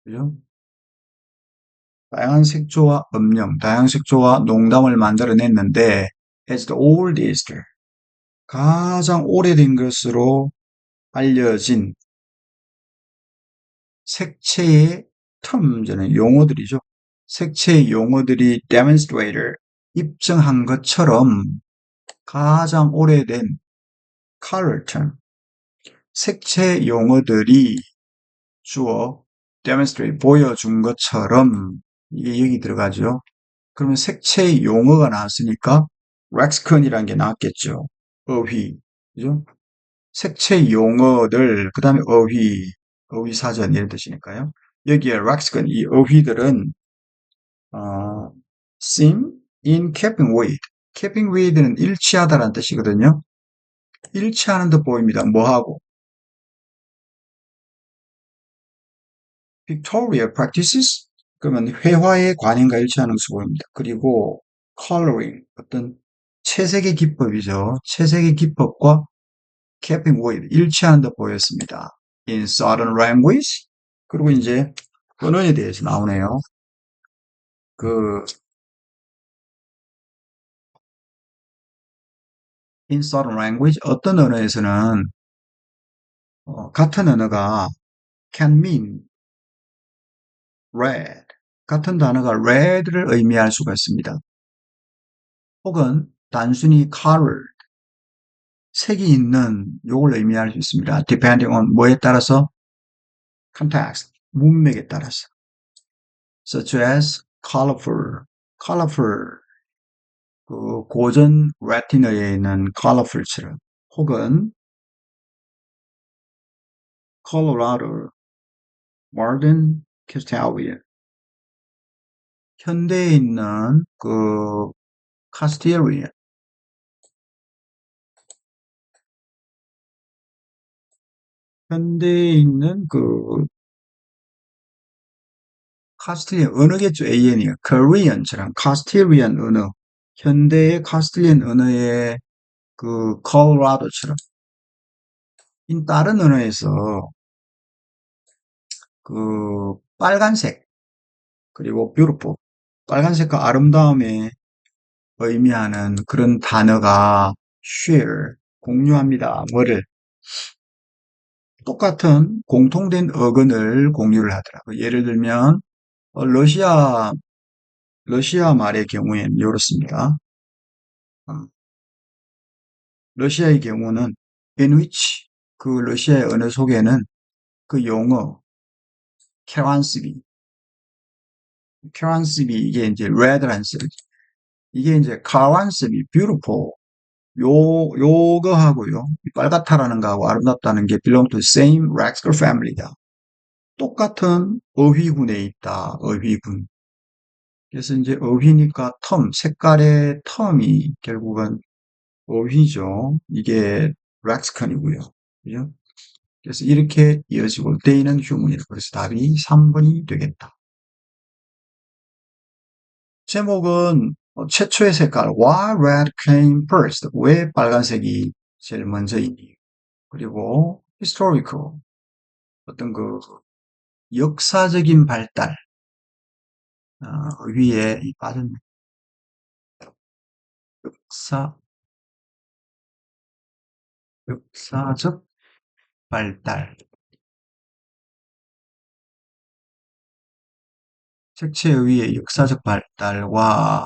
그죠? 다양한 색조와 음영, 다양한 색조와 농담을 만들어냈는데 as the oldest, 가장 오래된 것으로 알려진 색채의 terms는 용어들이죠. 색채의 용어들이 demonstrator, 입증한 것처럼 가장 오래된 color term, 색채 용어들이 주어 demonstrate, 보여준 것처럼 이게 여기 들어가죠. 그러면 색채 용어가 나왔으니까 lexicon이라는 게 나왔겠죠. 어휘, 그죠? 색채 용어들, 그 다음에 어휘 사전 이런 뜻이니까요. 여기에 lexicon, 이 어휘들은 seem in keeping with, keeping with는 일치하다라는 뜻이거든요. 일치하는 듯 보입니다. 뭐하고? pictorial practices? 그러면 회화의 관행과 일치하는 것을 보입니다. 그리고 coloring, 어떤 채색의 기법이죠. 채색의 기법과 keeping with, 일치하는 듯 보였습니다. in certain language. 그리고 이제 언어에 대해서 나오네요. 그 in certain language, 어떤 언어에서는 같은 언어가 can mean red, 같은 단어가 red를 의미할 수가 있습니다. 혹은 단순히 color, 색이 있는 요걸 의미할 수 있습니다. depending on 뭐에 따라서 context, 문맥에 따라서. such as colorful, colorful, 그 고전 라틴어에 있는 colorful처럼, 혹은 Colorado, modern Castalia, 현대에 있는 그 카스틸리아, 현대에 있는 그 카스틸리안 언어겠죠. AN이요. Korean처럼 카스틸리안 언어, 현대의 카스틸리안 언어의 그 콜로라도처럼 다른 언어에서 그 빨간색 그리고 beautiful, 빨간색과 아름다움에 의미하는 그런 단어가 share, 공유합니다. 뭐를? 똑같은 공통된 어근을 공유를 하더라고요. 예를 들면 러시아 말의 경우에는 이렇습니다. 어, 러시아의 경우는 in which, 그 러시아의 언어 속에는 그 용어 케란스비, 케란스비, 이게 이제 red라는 뜻, 이게 이제 카란스비, beautiful, 요거하고요, 빨갛다라는 거하고 아름답다는 게 belong to the same lexical family다. 똑같은 어휘군에 있다. 어휘군. 그래서 이제 어휘니까 색깔의 텀이 결국은 어휘죠. 이게 렉스컨이고요. 그죠? 그래서 이렇게 이어지고 they는 human이다. 그래서 답이 3번이 되겠다. 제목은 최초의 색깔 Why red came first? 왜 빨간색이 제일 먼저이니? 그리고 historical, 어떤 그 역사적인 발달, 위에 빠졌네. 역사, 역사적 발달. 색채 위의 역사적 발달과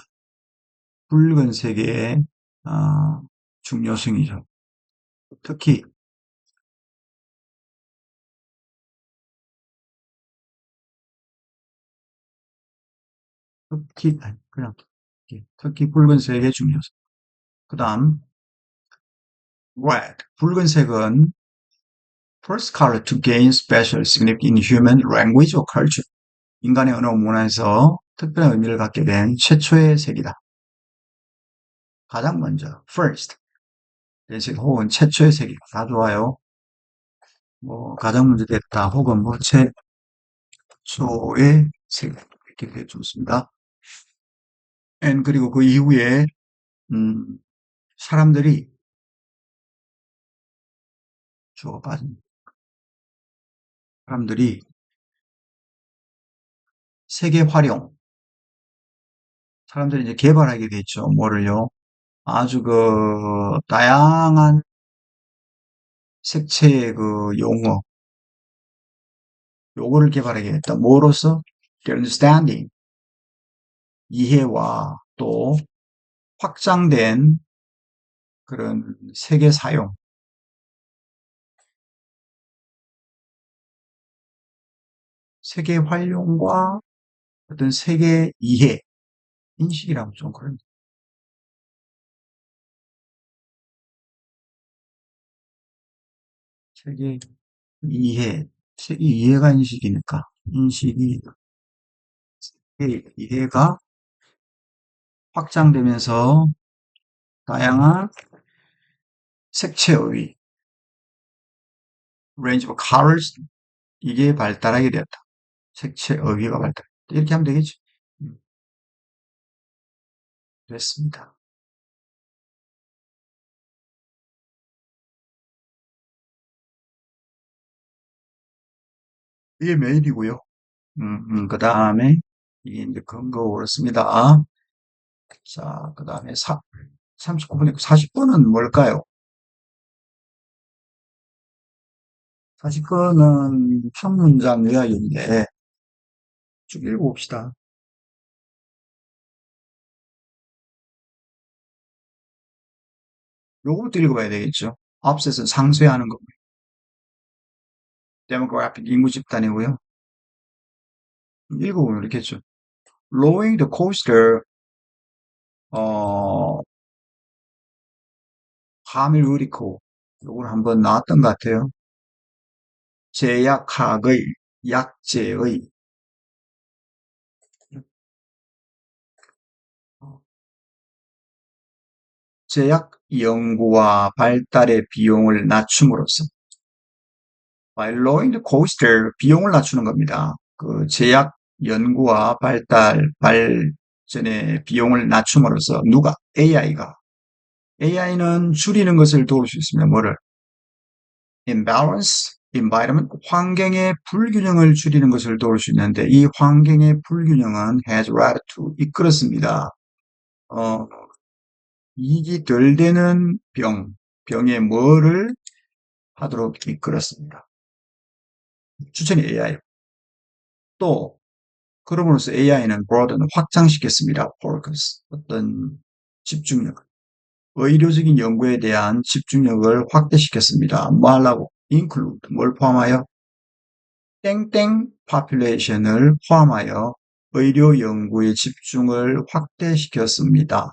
붉은색의 중요성이죠. 특히 아니, 그냥 특히 붉은색의 중요성. 그다음 red, 붉은색은 first color to gain special significance in human language or culture. 인간의 언어 문화에서 특별한 의미를 갖게 된 최초의 색이다. 가장 먼저 first, 색 혹은 최초의 색이다. 다 좋아요. 뭐 가장 먼저 됐다 혹은 뭐 최초의 색, 이렇게 되어 좋습니다. and 그리고 그 이후에 음, 사람들이 주어가 빠진 사람들이 세계 활용, 사람들이 이제 개발하게 됐죠. 뭐를요? 아주 그 다양한 색채의 그 용어, 요거를 개발하게 됐다. 뭐로서? understanding, 이해와 또 확장된 그런 세계 사용, 세계 활용과 어떤 세계 이해, 인식이라고 좀 그런 세계 이해, 세계 이해가 인식이니까 인식이 이해가 확장되면서 다양한 색채의 range of colors 이게 발달하게 되었다. 색채 의의가 발달. 이렇게 하면 되겠지. 음, 됐습니다. 이게 메일이고요. 그 다음에 이게 이제 근거로 씁니다. 자, 그 다음에 39분에 40분은 뭘까요? 40분은 한 문장 요약인데 쭉 읽어봅시다. 요거부터 읽어봐야 되겠죠. 앞서서 상쇄하는 거. demographic 인구 집단이고요. 읽어보면 이렇게 했죠. Lowering the coaster, 어, 함을 의리코. 요걸 한번 나왔던 것 같아요. 제약학의, 약제의, 제약 연구와 발달의 비용을 낮춤으로써 by lowering the coaster 비용을 낮추는 겁니다. 그 제약 연구와 발전의 비용을 낮춤으로써 누가? AI가. AI는 줄이는 것을 도울 수 있습니다. 뭐를? imbalance, environment, 환경의 불균형을 줄이는 것을 도울 수 있는데 이 환경의 불균형은 has led to 이끌었습니다. 어, 이익이 덜 되는 병에 뭐를 하도록 이끌었습니다. 추천이 AI. 또 그럼으로써 AI는 broaden 확장시켰습니다. focus 어떤 집중력, 의료적인 연구에 대한 집중력을 확대시켰습니다. 뭐 하려고? include 뭘 포함하여? 땡땡 population을 포함하여 의료 연구의 집중을 확대시켰습니다.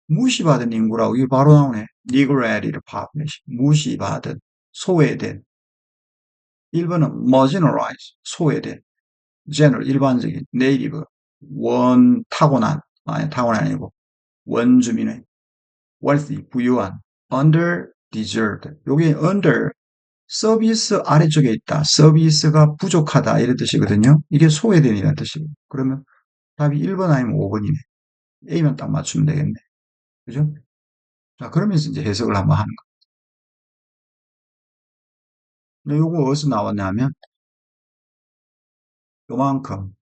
무시받은 인구라고 이게 바로 나오네. neglected population 무시받은 소외된 1번은 marginalized 소외된 general 일반적인 native 원 타고난 아니 타고난 아니고 원주민의 wealthy 부유한 under deserved 요게 under 서비스 아래쪽에 있다. 서비스가 부족하다 이런 뜻이거든요. 이게 소외된이라는 뜻이고 그러면 답이 1번 아니면 5번이네. A만 딱 맞추면 되겠네. 그죠? 자, 그러면서 이제 해석을 한번 하는 거. 근데 요거 어디서 나왔냐면 요만큼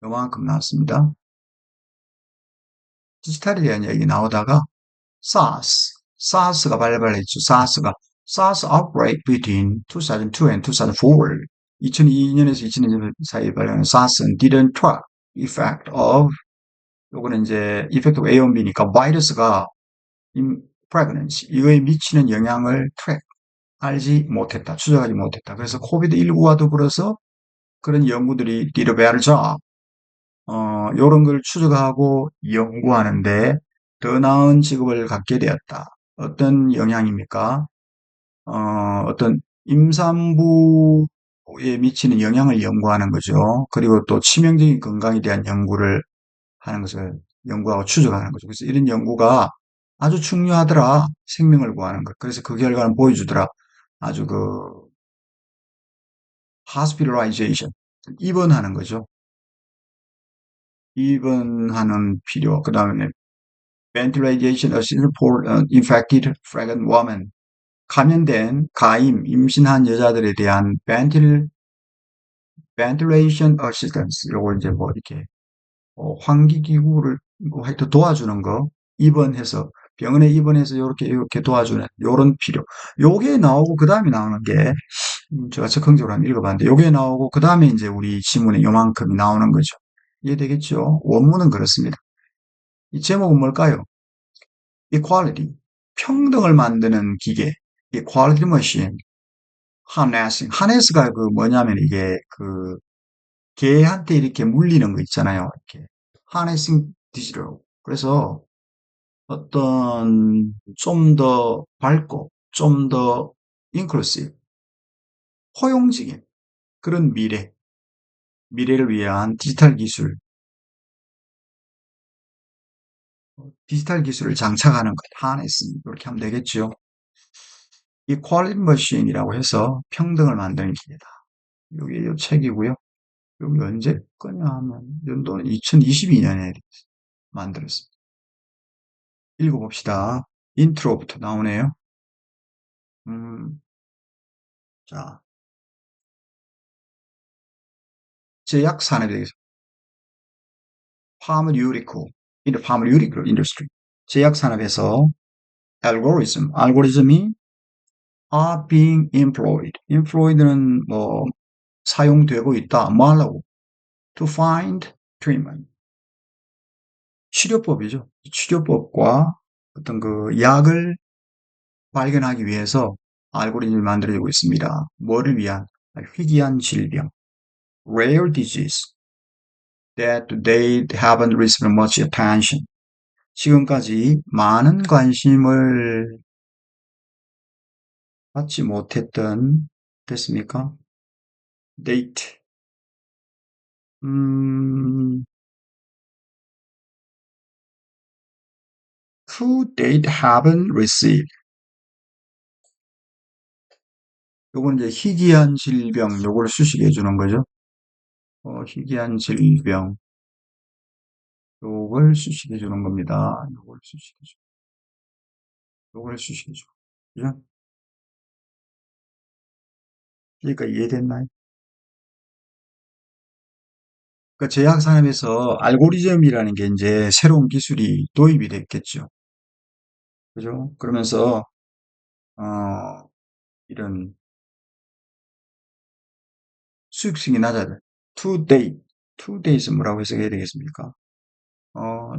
요만큼 나왔습니다. 디지털에 대한 얘기 나오다가 SARS가 발발했죠. SARS outbreak between 2002 and 2004. 2002년에서 2002년 사이에 발생한 SARS는 didn't track effect of 요거는 이제 effect of A on B니까 바이러스가 in pregnancy 이거에 미치는 영향을 트랙 알지 못했다. 추적하지 못했다. 그래서 코비드19와 더불어서 그런 연구들이 did a better job. 요런 걸 추적하고 연구하는데 더 나은 직업을 갖게 되었다. 어떤 영향입니까? 어떤 임산부에 미치는 영향을 연구하는 거죠. 그리고 또 치명적인 건강에 대한 연구를 하는 것을 연구하고 추적하는 거죠. 그래서 이런 연구가 아주 중요하더라. 생명을 구하는 것. 그래서 그 결과는 보여주더라. 아주 그 hospitalization 입원하는 거죠. 입원하는 필요. 그 다음에 ventilation assistance for infected pregnant women. 감염된 임신한 여자들에 대한 ventilation assistance. 요거 이제 뭐 이렇게 환기기구를 뭐 하여튼 도와주는 거 입원해서 병원에 입원해서 이렇게 도와주는 요런 필요. 요게 나오고 그 다음에 나오는 게 제가 적극적으로 한번 읽어봤는데 요게 나오고 그 다음에 이제 우리 지문에 요만큼이 나오는 거죠. 이해되겠죠? 원문은 그렇습니다. 이 제목은 뭘까요? equality 평등을 만드는 기계 equality machine harness가 그 뭐냐면 이게 그 개한테 이렇게 물리는 거 있잖아요. 이렇게 harnessing digital 그래서 어떤 좀 더 밝고 좀 더 inclusive 포용적인 그런 미래를 위한 디지털 기술 디지털 기술을 장착하는 것, harnessing 이렇게 하면 되겠죠. equality machine이라고 해서 평등을 만드는 기계다. 이게 이 책이고요. 여기 언제 거냐 하면 연도는 2022년에 만들었습니다. 읽어봅시다. 인트로부터 나오네요. 음, 자, 제약 산업에 대해서 pharmaceutical, in the pharmaceutical industry. 제약 산업에서 알고리즘이 are being employed. employed는 뭐 사용되고 있다. 뭐 하려고? to find treatment. 치료법이죠. 치료법과 어떤 그 약을 발견하기 위해서 알고리즘이 만들어지고 있습니다. 뭐를 위한? 희귀한 질병. rare disease that they haven't received much attention. 지금까지 많은 관심을 받지 못했던 됐습니까? date. to date haven't received. 요거는 이제 희귀한 질병, 요걸 수식해 주는 거죠. 희귀한 질병, 요걸 수식해 주는 겁니다. 요걸 수식해 줘. 그죠? 그러니까 이해됐나요? 그러니까 제약 산업에서 알고리즘이라는 게 이제 새로운 기술이 도입이 됐겠죠. 그죠? 그러면서, 이런 수익성이 낮아져. to date. to date's 뭐라고 해석해야 되겠습니까?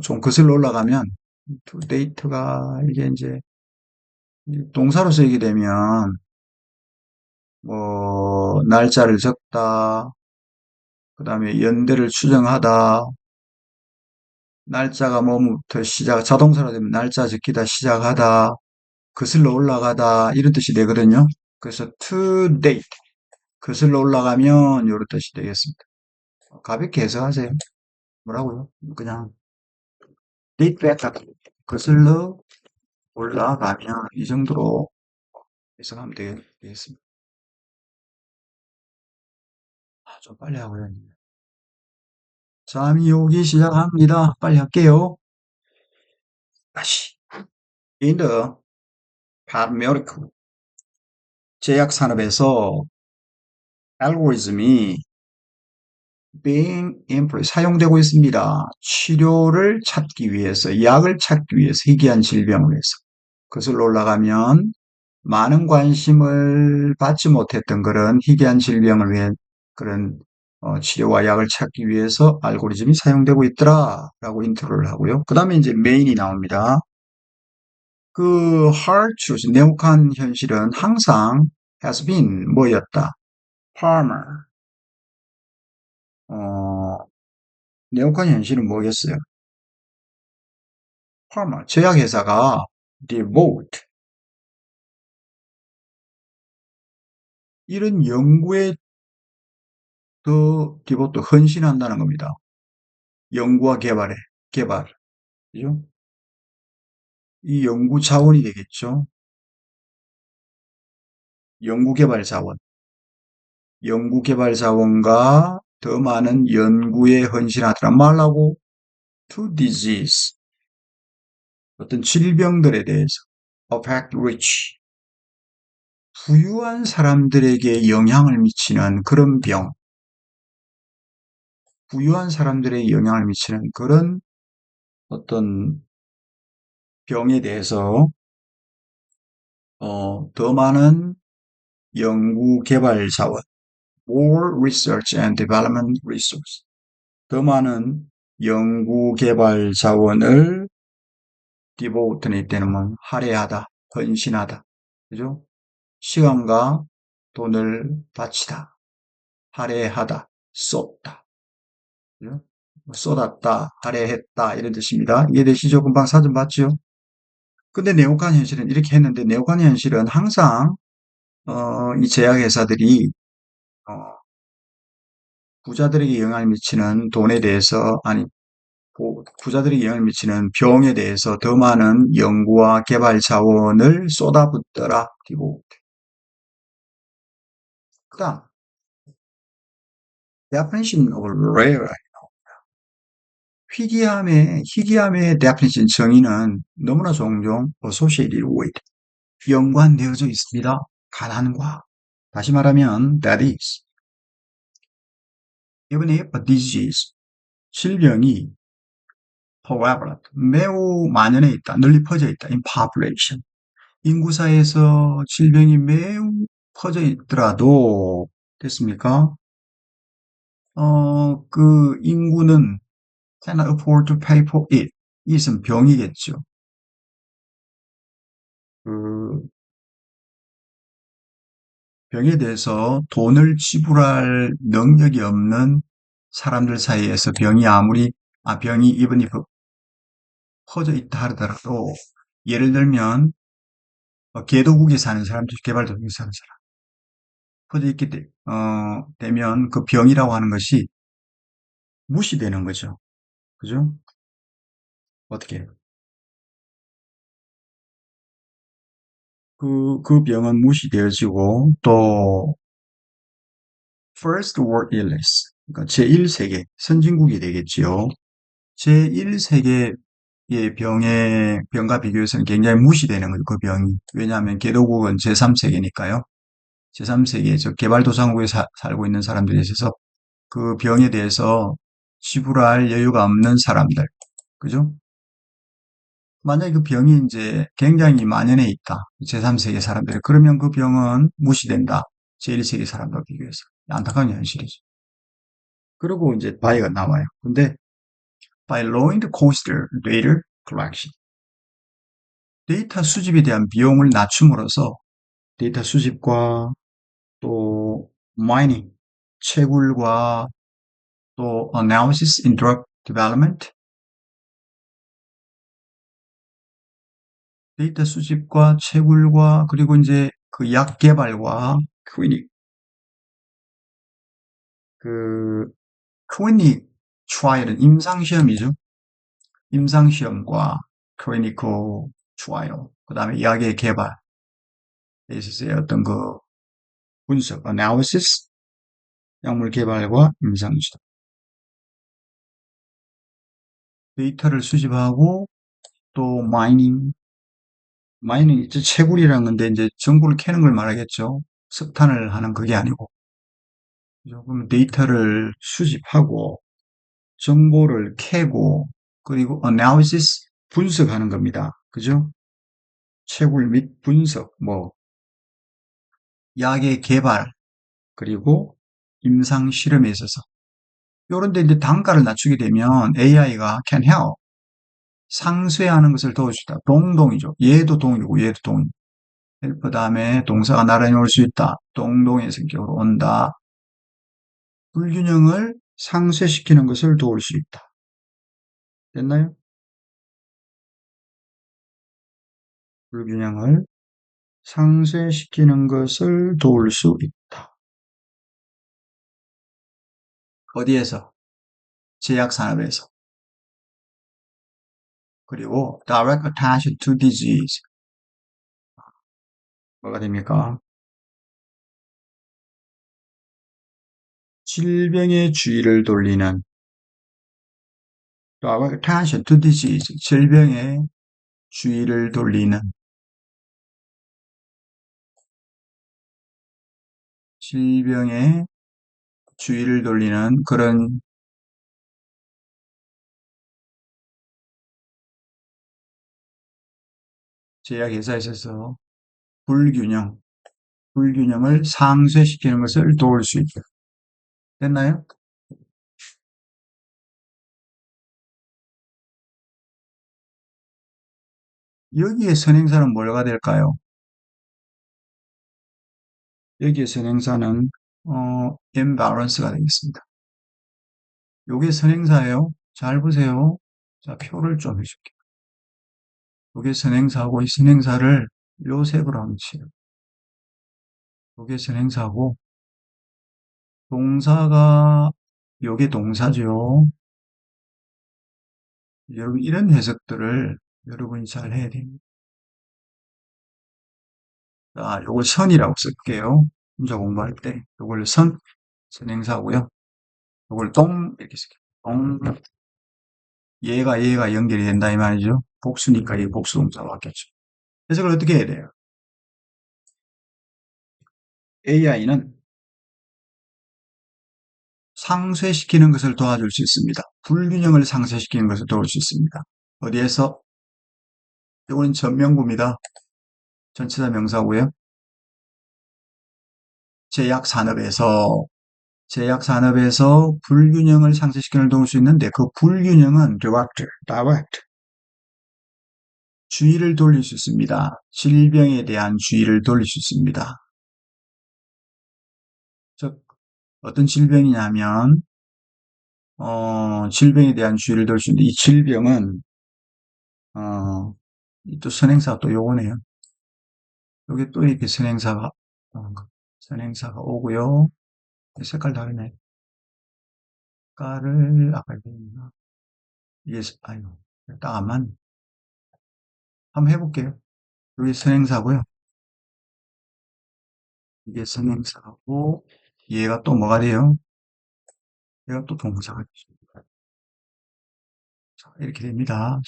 좀 거슬러 올라가면, to date가 이게 이제 동사로 쓰이게 되면, 뭐, 날짜를 적다, 그 다음에 연대를 추정하다, 날짜가 뭐부터 자동사로 되면 날짜 적기다 시작하다, 거슬러 올라가다, 이런 뜻이 되거든요. 그래서 to date, 거슬러 올라가면 이런 뜻이 되겠습니다. 가볍게 해석하세요. 뭐라고요? 그냥 date back, 거슬러 올라가면 이 정도로 해석하면 되겠습니다. 좀 빨리 하고요. 잠이 오기 시작합니다. 빨리 할게요. 다시. In the pharmaceutical 제약 산업에서 알고리즘이 being employed 사용되고 있습니다. 치료를 찾기 위해서, 약을 찾기 위해서, 희귀한 질병을 위해서. 그것을 올라가면 많은 관심을 받지 못했던 그런 희귀한 질병을 위한 그런 치료와 약을 찾기 위해서 알고리즘이 사용되고 있더라라고 인트로를 하고요. 그 다음에 이제 메인이 나옵니다. 그 hard truth, 냉혹한 현실은 항상 has been 뭐였다? farmer. 냉혹한 현실은 뭐겠어요? farmer. 제약회사가 devote. 이런 연구에 더 devote, 헌신한다는 겁니다. 연구와 개발. 그죠? 이 연구 자원이 되겠죠. 연구개발 자원. 연구개발 자원과 더 많은 연구에 헌신하더란 말하고 to disease. 어떤 질병들에 대해서 affect rich. 부유한 사람들에게 영향을 미치는 그런 병. 부유한 사람들에게 영향을 미치는 그런 어떤 병에 대해서 더 많은 연구 개발 자원, more research and development resource, 더 많은 연구 개발 자원을 devote는 이때는 뭐 할애하다, 헌신하다, 그죠? 시간과 돈을 바치다, 할애하다, 쏟다, 그죠? 쏟았다, 할애했다 이런 뜻입니다. 이해되시죠? 금방 사전 봤죠? 근데 네오칸 현실은 이렇게 했는데 네오칸 현실은 항상 이 제약회사들이 부자들에게 영향을 미치는 돈에 대해서 아니 부자들에게 영향을 미치는 병에 대해서 더 많은 연구와 개발 자원을 쏟아붓더라. 디고. 그다음, definition of rare. 희귀함의 definition 정의는 너무나 종종 associated with, 연관되어져 있습니다. 가난과. 다시 말하면, that is, even if a disease, 질병이 prevalent, 매우 만연해 있다, 널리 퍼져 있다, in population, 인구사에서 질병이 매우 퍼져 있더라도, 됐습니까? 그 인구는 cannot afford to pay for it. 이것은 병이겠죠. 그 병에 대해서 돈을 지불할 능력이 없는 사람들 사이에서 병이 even if 퍼져 있다 하더라도, 예를 들면, 개도국에 사는 사람들, 개발도국에 사는 사람, 퍼져 되면 그 병이라고 하는 것이 무시되는 거죠. 그죠? 어떻게 해요? 그 병은 무시되어지고, 또, first world illness, 그러니까 제1세계, 선진국이 되겠지요. 제1세계의 병과 비교해서는 굉장히 무시되는 거죠, 그 병이. 왜냐하면 개도국은 제3세계니까요. 제3세계, 저 개발도상국에 살고 있는 사람들에 있어서 그 병에 대해서 지불할 여유가 없는 사람들. 그죠? 만약에 그 병이 이제 굉장히 만연해 있다. 제3세계 사람들. 그러면 그 병은 무시된다. 제1세계 사람과 비교해서. 안타까운 현실이죠. 그리고 이제 바이가 나와요. 근데 by lowering the cost of data collection, 데이터 수집에 대한 비용을 낮춤으로써 데이터 수집과 또 마이닝, 채굴과 또 analysis in drug development, 데이터 수집과 채굴과 그리고 이제 그 약 개발과 클리닉, 그 클리닉 트라이얼은 임상시험이죠. 임상시험과 클리니컬 트라이얼, 그다음에 약의 개발에 있어서의 어떤 그 분석, analysis, 약물 개발과 임상시험. 데이터를 수집하고 또 마이닝 이제 채굴이라는 건데 이제 정보를 캐는 걸 말하겠죠. 석탄을 하는 그게 아니고. 그러면 데이터를 수집하고 정보를 캐고 그리고 analysis 분석하는 겁니다. 그죠? 채굴 및 분석, 뭐 약의 개발 그리고 임상 실험에 있어서 요런데 이제 단가를 낮추게 되면 AI가 can help, 상쇄하는 것을 도와주다. 동동이죠. 얘도 동이고 얘도 동. 그 다음에 동사가 나란히 올 수 있다. 동동의 성격으로 온다. 불균형을 상쇄시키는 것을 도울 수 있다. 됐나요? 불균형을 상쇄시키는 것을 도울 수 있다. 어디에서? 제약산업에서. 그리고 direct attention to disease. 뭐가 됩니까? 질병의 주의를 돌리는 direct attention to disease. 질병의 주의를 돌리는 질병의 주의를 돌리는 그런 제약회사에 있어서 불균형을 상쇄시키는 것을 도울 수 있다. 됐나요? 여기에 선행사는 뭐가 될까요? 여기에 선행사는 imbalance가 되겠습니다. 요게 선행사예요. 잘 보세요. 자, 표를 좀 해줄게요. 요게 선행사고 이 선행사를 요 색으로 한번 칠해요. 요게 선행사고 동사가 요게 동사죠. 여러분, 이런 해석들을 여러분이 잘 해야 됩니다. 자, 요걸 선이라고 쓸게요. 혼자 공부할 때. 요걸 선행사고요. 요걸 이렇게 쓸게요. 얘가 연결이 된다, 이 말이죠. 복수니까 이 복수동사가 왔겠죠. 해석을 어떻게 해야 돼요? AI는 상쇄시키는 것을 도와줄 수 있습니다. 불균형을 상쇄시키는 것을 도울 수 있습니다. 어디에서? 이거는 전명구입니다. 전치사 명사고요. 제약산업에서 불균형을 상쇄시키는 걸 도울 수 있는데 그 불균형은 direct, 주의를 돌릴 수 있습니다. 질병에 대한 주의를 돌릴 수 있습니다. 즉 어떤 질병이냐면 질병에 대한 주의를 돌릴 수 있는데 이 질병은 또 선행사가 또 요거네요. 여기 또 이렇게 선행사가 오고요. 색깔 다르네. 색깔을 아까 얘기했나? 이게 아유 딱만 한번 해볼게요. 여기 선행사고요. 이게 선행사고 얘가 또 뭐가 돼요? 얘가 또 동사가 되죠. 자, 이렇게 됩니다.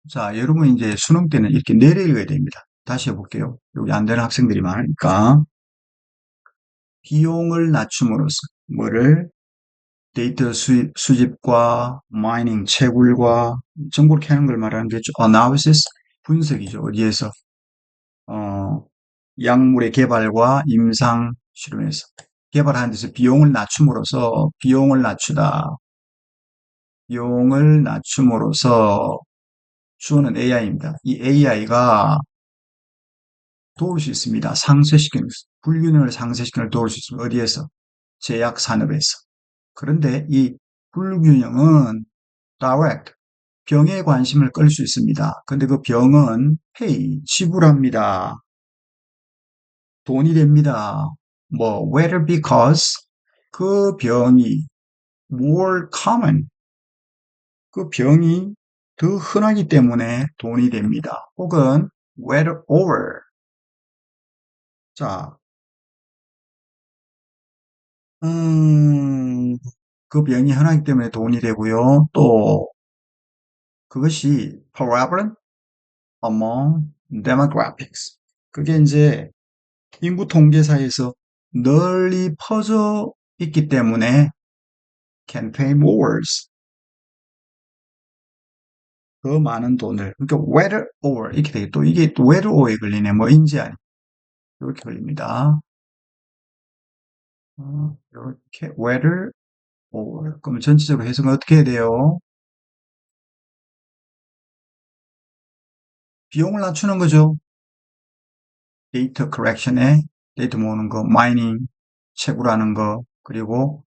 자, 여러분 이제 수능 때는 이렇게 내려 읽어야 됩니다. 다시 해볼게요. 여기 안 되는 학생들이 많으니까. 비용을 낮춤으로써 뭐를 데이터 수집과 마이닝, 채굴과 정보를 캐는 걸 말하는 게죠. analysis, 분석이죠. 어디에서? 약물의 개발과 임상 실험에서 개발하는 데서 비용을 낮춤으로써 주어는 AI입니다. 이 AI가 도울 수 있습니다. 불균형을 상쇄시키는 걸 도울 수 있습니다. 어디에서? 제약 산업에서. 그런데 이 불균형은 direct, 병에 관심을 끌 수 있습니다. 근데 그 병은 지불합니다. 돈이 됩니다. whether because 그 병이 more common, 그 병이 더 흔하기 때문에 돈이 됩니다. 혹은 whether over, 자, 그 병이 흔하기 때문에 돈이 되고요. 또 그것이 prevalent among demographics. 그게 이제 인구 통계사에서 널리 퍼져 있기 때문에 can pay more, 더 많은 돈을. 그러니까 whether or 이렇게 되겠죠. 이게 또 whether or에 걸리네. 뭐인지 아니. 이렇게 걸립니다. 이렇게 whether or. 그럼 전체적으로 해석은 어떻게 해야 돼요? 비용을 낮추는 거죠. 데이터 컬렉션에 데이터 모으는 거, 마이닝, 채굴하는 거, 그리고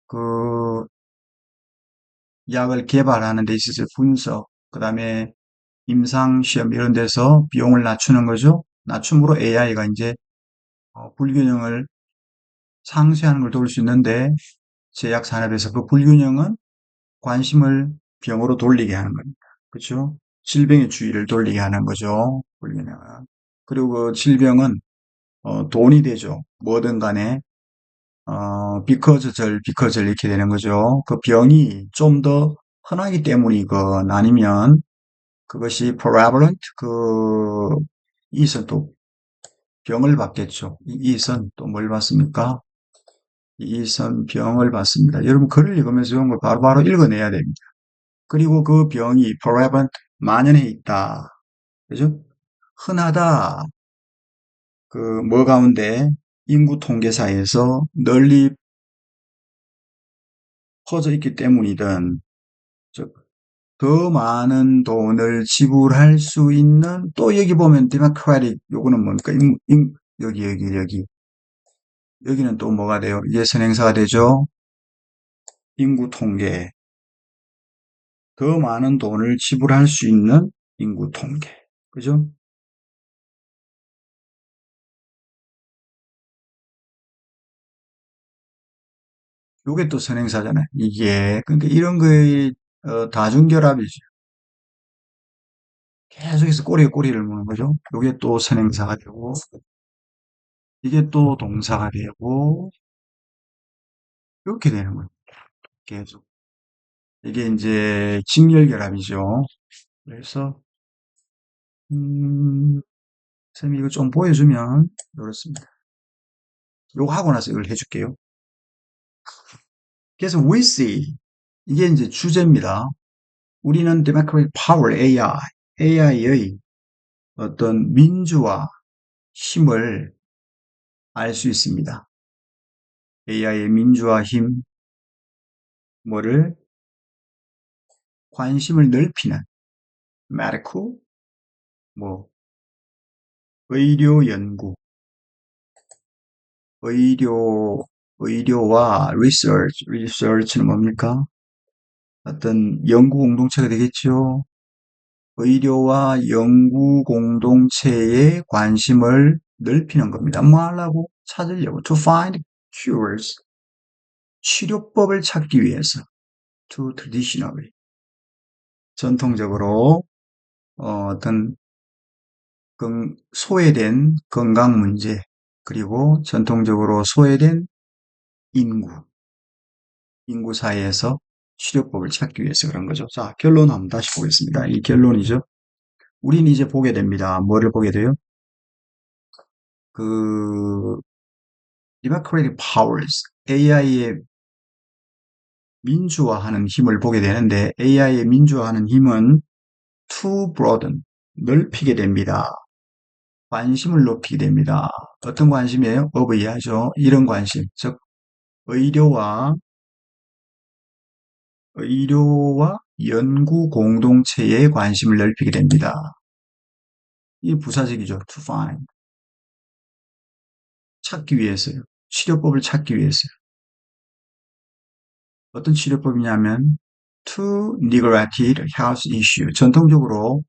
그 약을 개발하는 데 있어서 분석, 그 다음에 임상시험 이런 데서 비용을 낮추는 거죠. 낮춤으로 AI가 이제 불균형을 상쇄하는 걸 도울 수 있는데 제약 산업에서 그 불균형은 관심을 병으로 돌리게 하는 겁니다. 그렇죠? 질병의 주의를 돌리게 하는 거죠. 불균형은. 그리고 그 질병은 돈이 되죠. 뭐든 간에 because 이렇게 되는 거죠. 그 병이 좀 더 흔하기 때문이건 아니면 그것이 prevalent, 이선 또 병을 받겠죠. 이선 또 뭘 받습니까? 이선 병을 받습니다. 여러분 글을 읽으면서 이런 걸 바로바로 읽어내야 됩니다. 그리고 그 병이 prevalent, 만연해 있다. 그죠? 흔하다. 뭐 가운데 인구 통계사에서 널리 퍼져 있기 때문이든, 즉, 더 많은 돈을 지불할 수 있는, 또 여기 보면 democratic, 요거는 뭡니까? 여기. 여기는 또 뭐가 돼요? 이게 선행사가 되죠? 인구 통계. 더 많은 돈을 지불할 수 있는 인구 통계. 그죠? 요게 또 선행사잖아요. 이게 그러니까 이런 거의 다중결합이죠. 계속해서 꼬리에 꼬리를 무는 거죠. 요게 또 선행사가 되고 이게 또 동사가 되고 이렇게 되는 거예요. 계속 이게 이제 직렬결합이죠. 그래서 쌤이 이거 좀 보여주면 이렇습니다. 요거 하고 나서 이걸 해줄게요. 그래서 we see 이게 이제 주제입니다. 우리는 democratic power AI의 어떤 민주화 힘을 알 수 있습니다. AI의 민주화 힘, 뭐를 관심을 넓히는 medical, 뭐 의료 연구, 의료 의료와 research는 뭡니까? 어떤 연구 공동체가 되겠죠. 의료와 연구 공동체의 관심을 넓히는 겁니다. 뭐 하려고? 찾으려고. To find cures. 치료법을 찾기 위해서. To traditionally. 전통적으로 어떤 소외된 건강 문제, 그리고 전통적으로 소외된 인구, 인구 사이에서 치료법을 찾기 위해서 그런 거죠. 자, 결론 한번 다시 보겠습니다. 이 결론이죠. 우린 이제 보게 됩니다. 뭐를 보게 돼요? 그 democratic powers, AI의 민주화하는 힘을 보게 되는데 AI의 민주화하는 힘은 to broaden, 넓히게 됩니다. 관심을 높이게 됩니다. 어떤 관심이에요? of 이하죠. 이런 관심, 즉 의료와 연구 공동체에 관심을 넓히게 됩니다. 이 부사적이죠. to find. 찾기 위해서요. 치료법을 찾기 위해서요. 어떤 치료법이냐면 to neglected health issue. 전통적으로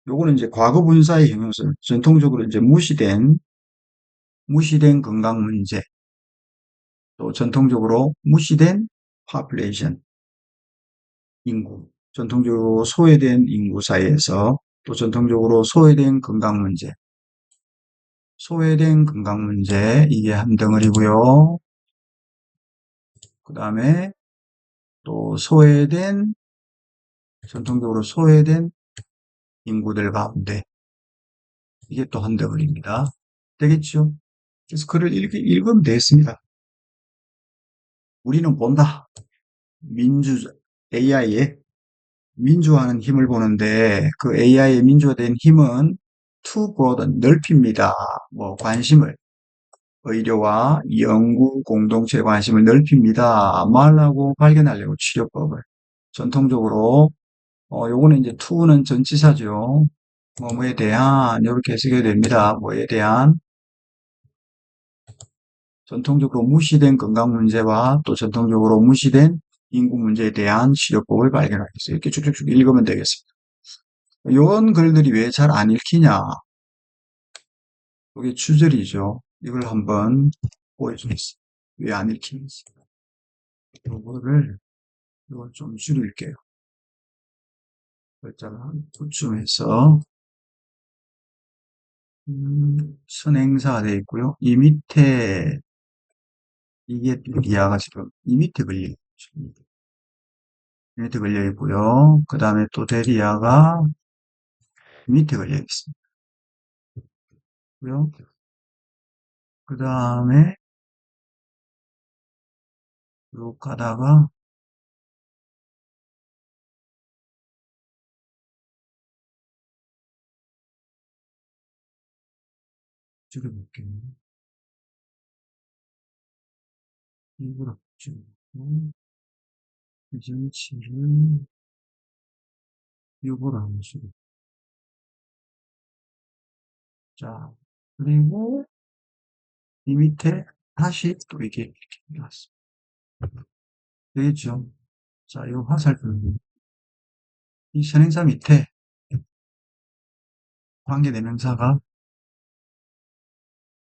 요거는 이제 과거 분사의 형용사. 전통적으로 이제 무시된 건강 문제. 또 전통적으로 무시된 population. 인구. 전통적으로 소외된 인구 사이에서 또 전통적으로 소외된 건강 문제. 소외된 건강 문제. 이게 한 덩어리고요. 그 다음에 또 전통적으로 소외된 인구들 가운데 이게 또 한 덩어리입니다. 되겠죠? 그래서 글을 읽으면 되겠습니다. 우리는 본다. AI의 민주화하는 힘을 보는데 그 AI의 민주화된 힘은 to broaden, 넓힙니다. 뭐 관심을 의료와 연구 공동체 관심을 넓힙니다. 뭐 하려고? 발견하려고 치료법을. 전통적으로 요거는 이제 to는 전치사죠. 뭐뭐에 대한 이렇게 해석이 됩니다. 뭐에 대한 전통적으로 무시된 건강 문제와 또 전통적으로 무시된 인구 문제에 대한 치료법을 발견하겠어요. 이렇게 쭉쭉쭉 읽으면 되겠습니다. 이런 글들이 왜 잘 안 읽히냐? 이게 추절이죠. 이걸 한번 보여주겠습니다. 왜 안 읽히는지. 이걸 좀 줄일게요. 글자를 한 9쯤 해서 선행사가 되어 있고요. 이 밑에 이게 리아가 지금 이 밑에 걸려 있죠. 밑에 걸려 있고요. 그 다음에 또 데리아가 밑에 걸려 있습니다. 그 다음에 쭉 가다가 줄여볼게요. 이거로 줄이고 전치를 이거로 한번 줄여. 자, 그리고 이 밑에 다시 또 이게 이렇게 나왔습니다. 되겠죠? 자, 이 화살표. 이 선행사 밑에 관계대명사가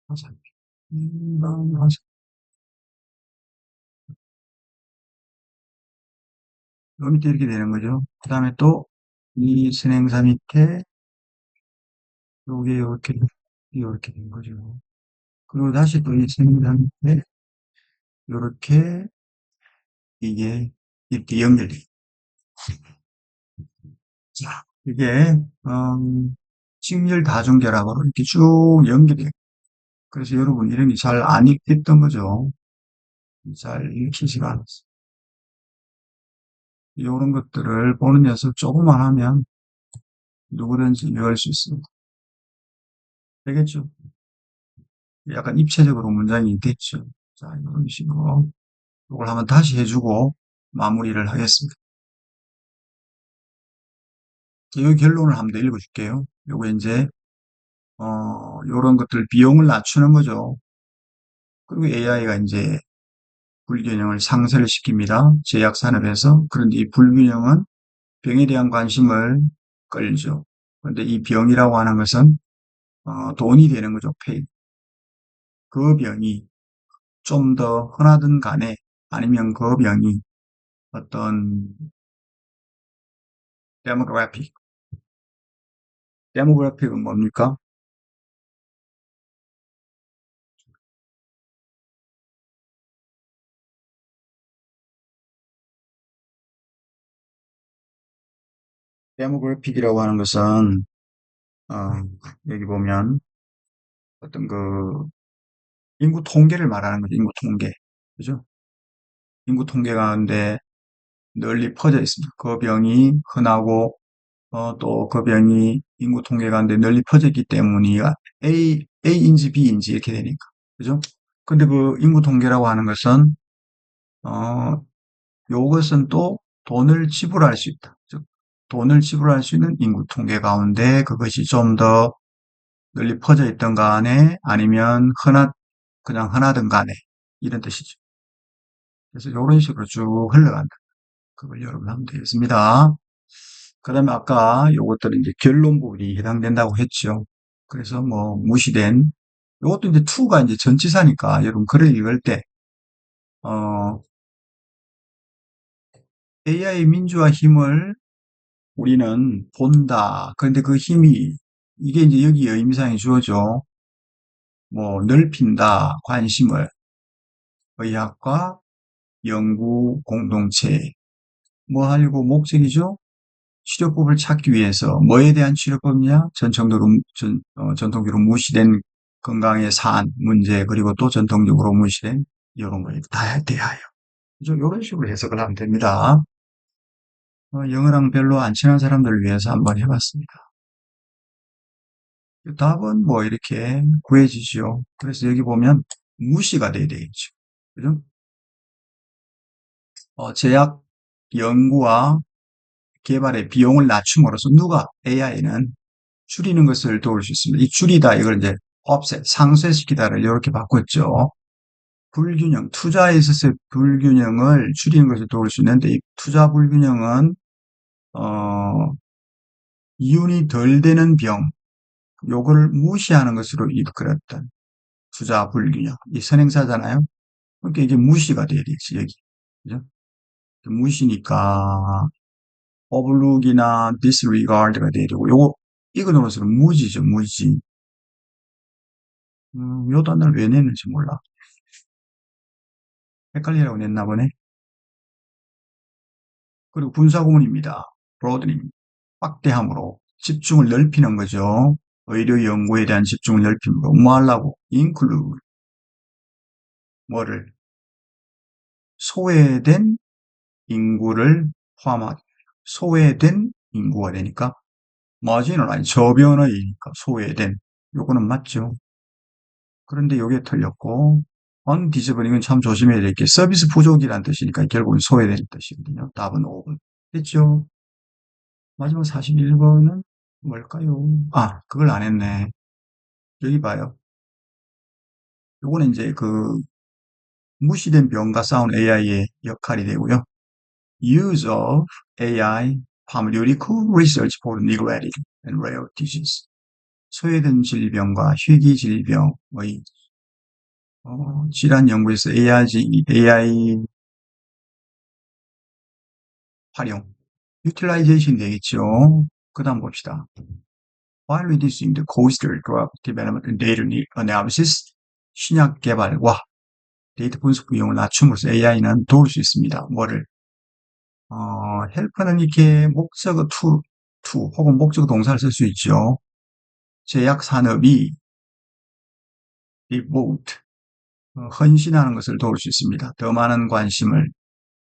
화살표. 음, 요 밑에 이렇게 되는 거죠. 그 다음에 또 이 선행사 밑에 요게 이렇게 된 거죠. 그리고 다시 또 이 선행사 밑에 요렇게 이게 이렇게 연결돼요. 자, 이게 직렬 다중결합으로 이렇게 쭉 연결돼요. 그래서 여러분 이런 게 잘 안 읽혔던 거죠. 잘 읽히지가 않았어요. 이런 것들을 보는 연습 조금만 하면 누구든지 이해할 수 있습니다. 되겠죠? 약간 입체적으로 문장이 됐죠. 자, 이런 식으로 이걸 한번 다시 해주고 마무리를 하겠습니다. 이 결론을 한번 더 읽어줄게요. 요거 이제 요런 것들 비용을 낮추는 거죠. 그리고 AI가 이제 불균형을 상쇄를 시킵니다. 제약산업에서. 그런데 이 불균형은 병에 대한 관심을 끌죠. 그런데 이 병이라고 하는 것은 돈이 되는 거죠. 페이. 그 병이 좀 더 흔하든 간에 아니면 그 병이 어떤 데모그래픽, 데모그래픽은 뭡니까? 데모그래픽이라고 하는 것은 어, 여기 보면 어떤 그 인구 통계를 말하는 거죠. 인구 통계. 그죠? 인구 통계가 근데 널리 퍼져 있습니다. 그 병이 흔하고 또 그 병이 인구 통계 가운데 널리 퍼졌기 때문이야 A인지 B인지 이렇게 되니까. 그죠? 근데 그 인구 통계라고 하는 것은 어, 요것은 또 돈을 지불할 수 있다. 즉, 돈을 지불할 수 있는 인구 통계 가운데 그것이 좀 더 널리 퍼져 있던 간에 아니면 그냥 흔하든 간에 이런 뜻이죠. 그래서 이런 식으로 쭉 흘러간다. 그걸 여러분 하면 되겠습니다. 그 다음에 아까 요것들은 이제 결론 부분이 해당된다고 했죠. 그래서 뭐 무시된 요것도 이제 to가 이제 전치사니까 여러분 글을 읽을 때 AI 민주화 힘을 우리는 본다. 그런데 그 힘이 이게 이제 여기 의미상의 주어죠. 뭐 넓힌다, 관심을 의학과 연구 공동체 뭐 하려고 목적이죠? 치료법을 찾기 위해서 뭐에 대한 치료법이냐? 전통적으로 무시된 건강의 산 문제 그리고 또 전통적으로 무시된 이런 거에 대하여 그죠? 이런 식으로 해석을 하면 됩니다. 영어랑 별로 안 친한 사람들을 위해서 한번 해봤습니다. 답은 뭐 이렇게 구해지죠. 그래서 여기 보면 무시가 돼야 되겠죠. 그죠? 제약 연구와 개발의 비용을 낮춤으로써 누가 AI는 줄이는 것을 도울 수 있습니다. 이 줄이다 이걸 이제 offset 상쇄시키다를 이렇게 바꿨죠. 불균형 투자에 있어서의 불균형을 줄이는 것을 도울 수 있는데 이 투자 불균형은 어, 이윤이 덜 되는 병 요거를 무시하는 것으로 이끌었던 투자 불균형 이 선행사잖아요. 그러니까 이게 무시가 돼야 되지 여기 그죠? 무시니까 overlook이나 disregard가 돼야 되고 요거 이거로서는 무지죠 무지. 요 단어를 왜 냈는지 몰라. 헷갈리라고 냈나 보네. 그리고 분사구문입니다. broadening, 확대함으로 집중을 넓히는 거죠. 의료 연구에 대한 집중을 넓힘으로 뭐 하려고? include, 뭐를? 소외된 인구를 포함한 소외된 인구가 되니까 marginal, 저변의니까 소외된 요거는 맞죠. 그런데 요게 틀렸고 undisableing은 참 조심해야 될 게 서비스 부족이라는 뜻이니까 결국은 소외된 뜻이거든요. 답은 5번. 됐죠? 마지막 41번은 뭘까요? 아, 그걸 안 했네. 여기 봐요. 요거는 이제 그 무시된 병과 싸운 AI의 역할이 되고요. Use of AI pharmaceutical research for neglected and rare disease. 소외된 질병과 희귀 질병의 질환 연구에서 AI 활용, utilization 되겠죠. 그 다음 봅시다. While reducing the cost of drug development and data analysis, 신약 개발과 데이터 분석 비용을 낮춤으로써 AI는 도울 수 있습니다. 뭐를? help는 이렇게 목적어 to 혹은 목적어 동사를 쓸 수 있죠. 제약 산업이 devote, 헌신하는 것을 도울 수 있습니다. 더 많은 관심을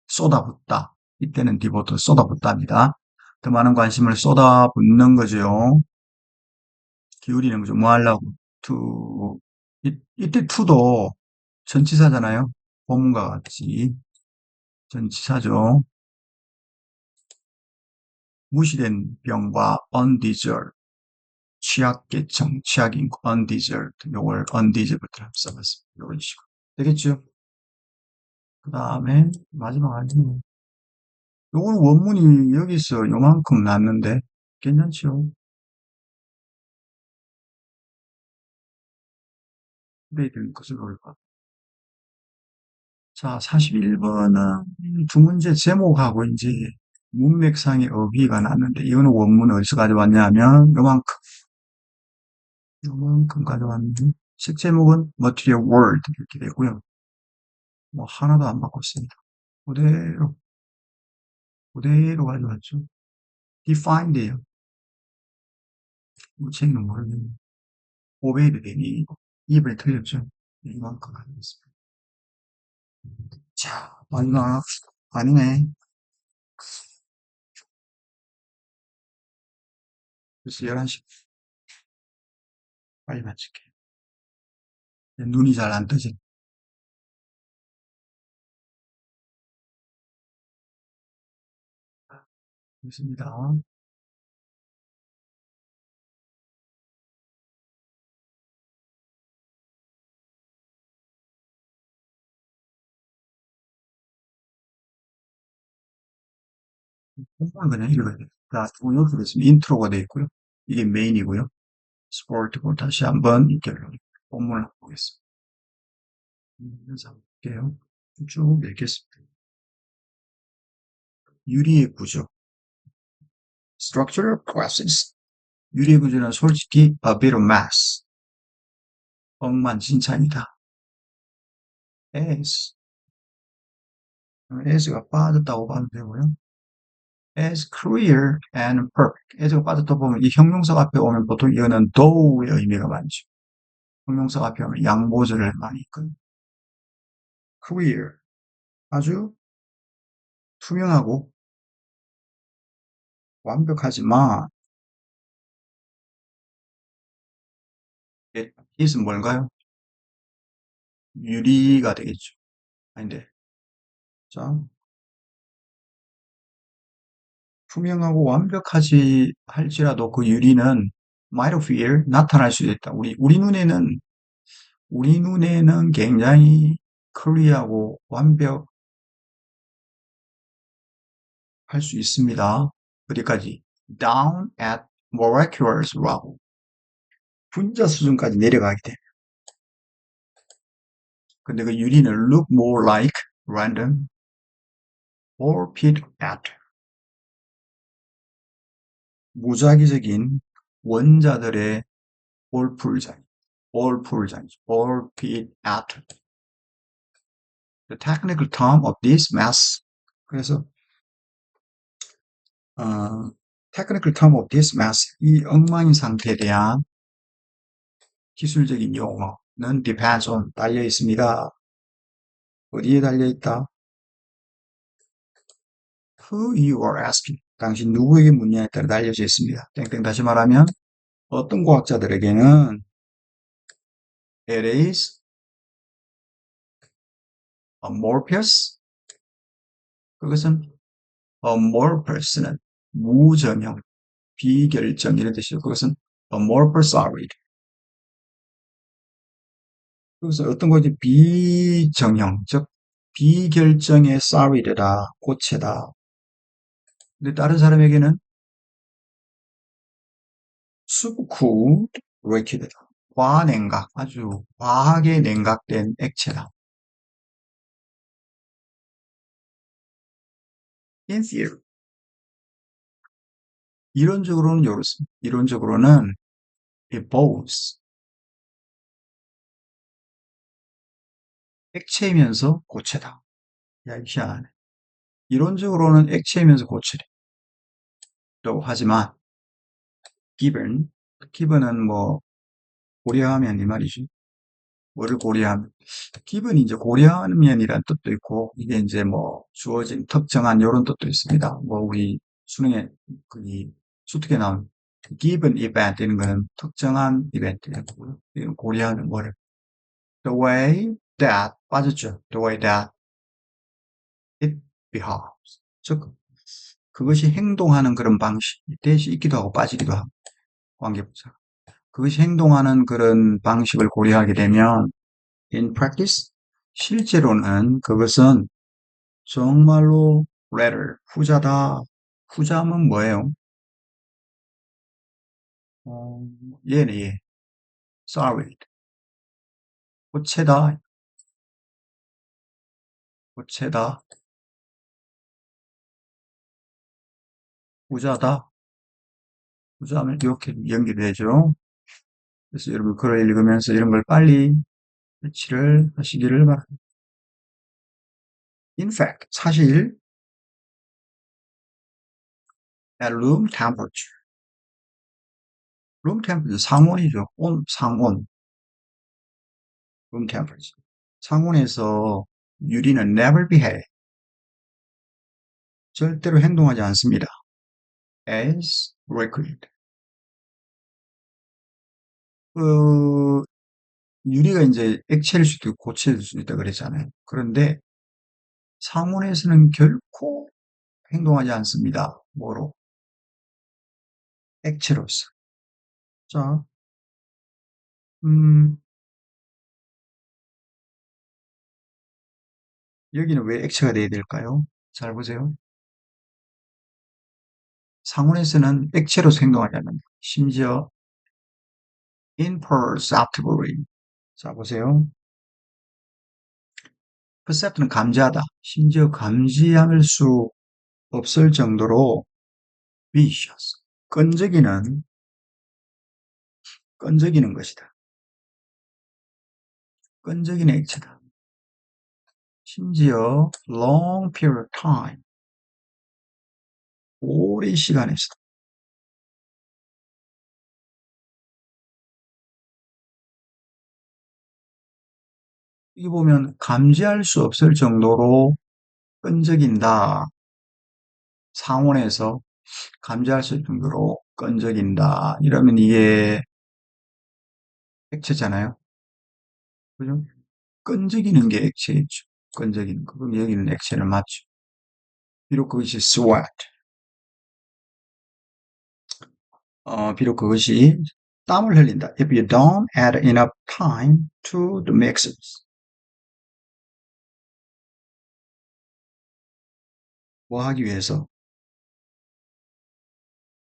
쏟아붓다. 이때는 devote, 쏟아붓다입니다. 더 많은 관심을 쏟아붓는 거죠. 기울이는 거죠. 뭐 하려고? to. 이때 to도 전치사잖아요. 본문과 같이. 전치사죠. 무시된 병과 undeserved. 취약계층, 취약인구, undeserved. 요걸 undeserved라고 써봤습니다. 요런 식으로. 되겠죠? 그 다음에, 마지막 아니네. 요건 원문이 여기서 요만큼 났는데, 괜찮죠? 후배들 것을 올까? 자, 41번은 두 문제 제목하고 이제 문맥상의 어휘가 났는데, 이거는 원문을 어디서 가져왔냐면, 요만큼 가져왔는데, 책 제목은 Material World 이렇게 되고요. 뭐, 하나도 안 바꿨습니다. 그대로 가져왔죠. Define돼요. 이 책은 모르겠네. 오베이드 되니, 이번에 틀렸죠. 이만큼 가져왔습니다. 자, 마지막, 아니네. 그래서 11시 빨리 마칠게. 눈이 잘 안 뜨지. 있습니다. 본문은 그냥 읽어야 돼요. 자, 이렇게 됐습니다. 인트로가 되어 있고요. 이게 메인이고요. 스포츠고 다시 한번 이렇게 본문을 보겠습니다. 그래서 볼게요. 쭉 읽겠습니다. 유리의 구조. Structural classes. 유리의 구조는 솔직히 a bit of mess. 엉망진창이다. as가 빠졌다고 봐도 되고요. as clear and perfect. as가 빠졌다 보면 이 형용사가 앞에 오면 보통 이거는 though의 의미가 많죠. 형용사가 앞에 오면 양보절을 많이 있거든요. clear. 아주 투명하고 완벽하지만 is는 뭘까요? 유리가 되겠죠. 아닌데. 자, 투명하고 완벽하지 할지라도 그 유리는 might appear 나타날 수도 있다. 우리 눈에는 굉장히 클리어하고 완벽할 수 있습니다. 어디까지? down at molecular level. 분자 수준까지 내려가게 돼. 근데 그 유리는 look more like random or pit at 무작위적인 원자들의 올풀자리, or pit at. The technical term of this mass. 그래서 technical term of this mass, 이 엉망인 상태에 대한 기술적인 용어는 depends on 달려 있습니다. 어디에 달려 있다? Who you are asking. 당신 누구에게 묻냐에 따라 달려져 있습니다. 땡땡 다시 말하면 어떤 과학자들에게는 it is amorphous. 그것은 amorphous는 무전형, 비결정 이런 뜻이죠. 그것은 amorphous solid. 그래서 어떤 것이 비정형, 즉 비결정의 solid다, 고체다. 근데 다른 사람에게는 subcooled liquid다. 과냉각, 아주 과하게 냉각된 액체다. In theory. 이론적으로는 이렇습니다. 이론적으로는 it both 액체이면서 고체다. 야, 이 희한하네. 이론적으로는 액체이면서 고체라고 하지만 given은 뭐 고려하면 이 말이지. 뭐를 고려하면 given이 이제 고려하면이란 뜻도 있고 이게 이제 뭐 주어진 특정한 이런 뜻도 있습니다. 뭐 우리 수능에 그 수특에 나온 given event 이런 거는 특정한 이벤트고요. 이건 고려하는 뭐를 the way that 빠졌죠. the way that it behaves. 즉 그것이 행동하는 그런 방식, 대시 있기도 하고 빠지기도 하고, 관계부사. 그것이 행동하는 그런 방식을 고려하게 되면, in practice, 실제로는 그것은 정말로 latter, 후자다. 후자면 뭐예요? 어, 얘네, 얘. solid. 고체다, 고체다, 후자다. 후자면 이렇게 연결되죠. 그래서 여러분 글을 읽으면서 이런 걸 빨리 배치를 하시기를 바랍니다. In fact, 사실 at room temperature, room temperature 상온이죠. 상온, room temperature. 상온에서 유리는 never behave, 절대로 행동하지 않습니다. as liquid. 그 유리가 이제 액체일 수도 있고 고체일 수도 있다 그랬잖아요. 그런데 상온에서는 결코 행동하지 않습니다. 뭐로? 액체로서. 자, 음, 여기는 왜 액체가 돼야 될까요? 잘 보세요. 상온에서는 액체로서 행동하지 않는다. 심지어 imperceptibly. 자, 보세요. percept는 감지하다. 심지어 감지할 수 없을 정도로 vicious. 끈적이는 것이다. 끈적이는 액체다. 심지어 long period of time. 오랜 시간에서도. 여기 보면 감지할 수 없을 정도로 끈적인다. 상온에서 감지할 수 있을 정도로 끈적인다. 이러면 이게 액체잖아요. 그죠? 끈적이는 게 액체겠죠. 끈적이는 거. 그럼 여기는 액체는 맞죠. 비록 그것이 sweat. 비록 그것이 땀을 흘린다. If you don't add enough time to the mixes. 뭐 하기 위해서?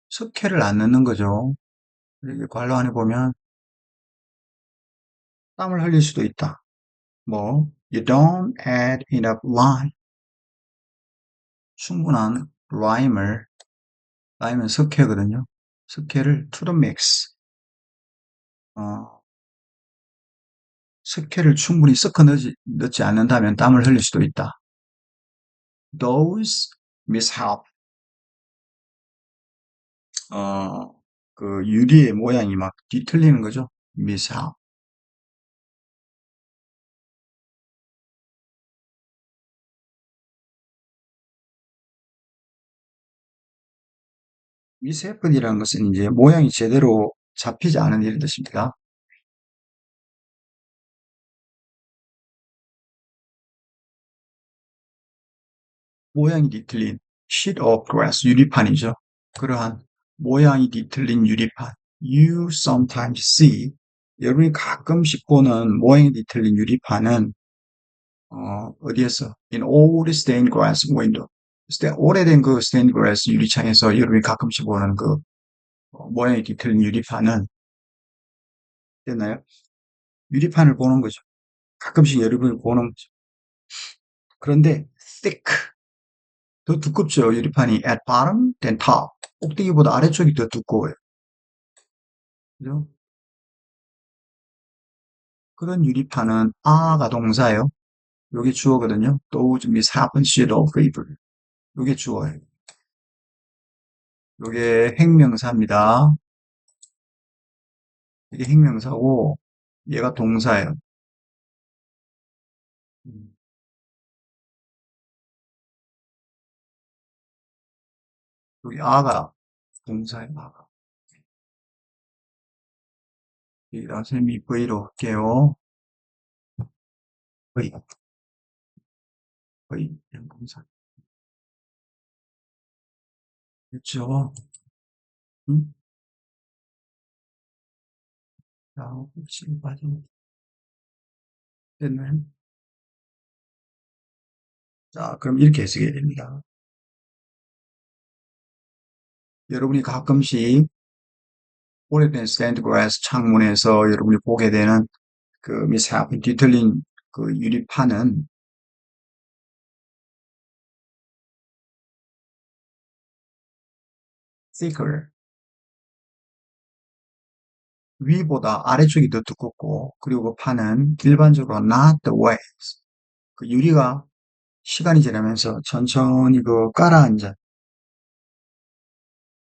석회를 안 넣는 거죠. 여기 관로 안에 보면 땀을 흘릴 수도 있다. 뭐, you don't add enough lime. 충분한 lime은 석회거든요. 석회를 to the mix. 석회를 충분히 섞어 넣지 않는다면 땀을 흘릴 수도 있다. Those mishap. 그 유리의 모양이 막 뒤틀리는 거죠. mishap. 미세먼이라는 것은 이제 모양이 제대로 잡히지 않은 이런 뜻입니다. 모양이 뒤틀린 sheet of glass 유리판이죠. 그러한 모양이 뒤틀린 유리판. You sometimes see. 여러분이 가끔씩 보는 모양이 뒤틀린 유리판은 어디에서? In old stained glass window. 오래된 그 stained glass 유리창에서 여러분이 가끔씩 보는 그 모양이 뒤틀린 유리판은 됐나요? 유리판을 보는 거죠. 가끔씩 여러분이 보는 거죠. 그런데 thick, 더 두껍죠. 유리판이 at bottom than top. 꼭대기보다 아래쪽이 더 두꺼워요. 그죠? 그런 유리판은 are가 동사예요. 요게 주어거든요. Those mishap should all favor. 요게 주어예요. 요게 행명사입니다. 이게 행명사고 얘가 동사예요. 음, 여기 a가 동사예요. a가. 여기다 선생님이 V로 할게요. V, V, 동사. 그렇죠? 음? 자, 혹시 빠진 됐나요? 자, 그럼 이렇게 해석해야 됩니다. 여러분이 가끔씩 오래된 스테인드 글라스 창문에서 여러분이 보게 되는 그 미세하게 뒤틀린 그 유리판은 thicker, 위보다 아래쪽이 더 두껍고, 그리고 그 판은 일반적으로 not the way, 그 유리가 시간이 지나면서 천천히 그 가라앉아,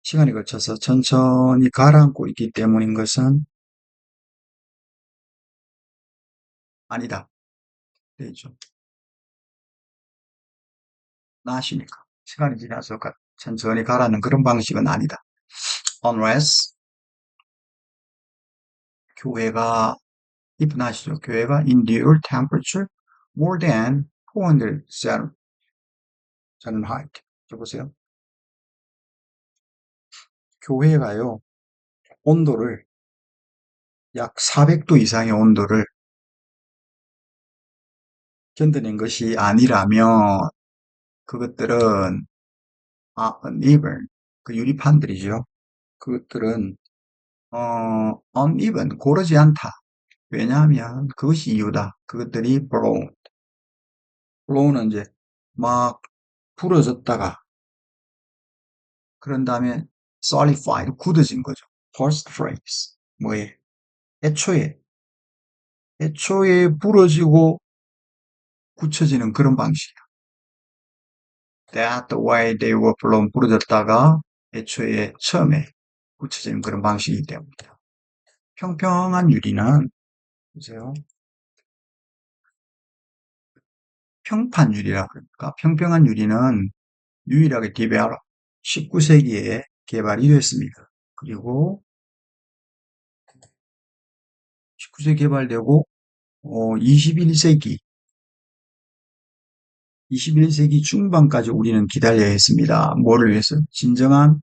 시간이 거쳐서 천천히 가라앉고 있기 때문인 것은 아니다. 되죠. not이니까. 시간이 지나서 천천히 가라앉는 그런 방식은 아니다. unless 교회가 if not이죠. 교회가 endure temperature more than 400 Fahrenheit. 보세요. 교회가요, 온도를 약 400도 이상의 온도를 견뎌낸 것이 아니라면 그것들은 uneven, 그 유리판들이죠. 그것들은 uneven, 고르지 않다. 왜냐하면 그것이 이유다. 그것들이 blow는 이제 막 부러졌다가 그런 다음에 solidified, 굳어진 거죠. first phrase, 뭐에 애초에 부러지고 굳혀지는 그런 방식이다. That the way they were blown, 부러졌다가 애초에 처음에 굳혀지는 그런 방식이기 때문이다. 평평한 유리는 보세요. 평판 유리라 그러니까 평평한 유리는 유일하게 디벨롭 19세기에 개발이 됐습니다. 그리고 19세기 개발되고 21세기 21세기 중반까지 우리는 기다려야 했습니다. 뭐를 위해서? 진정한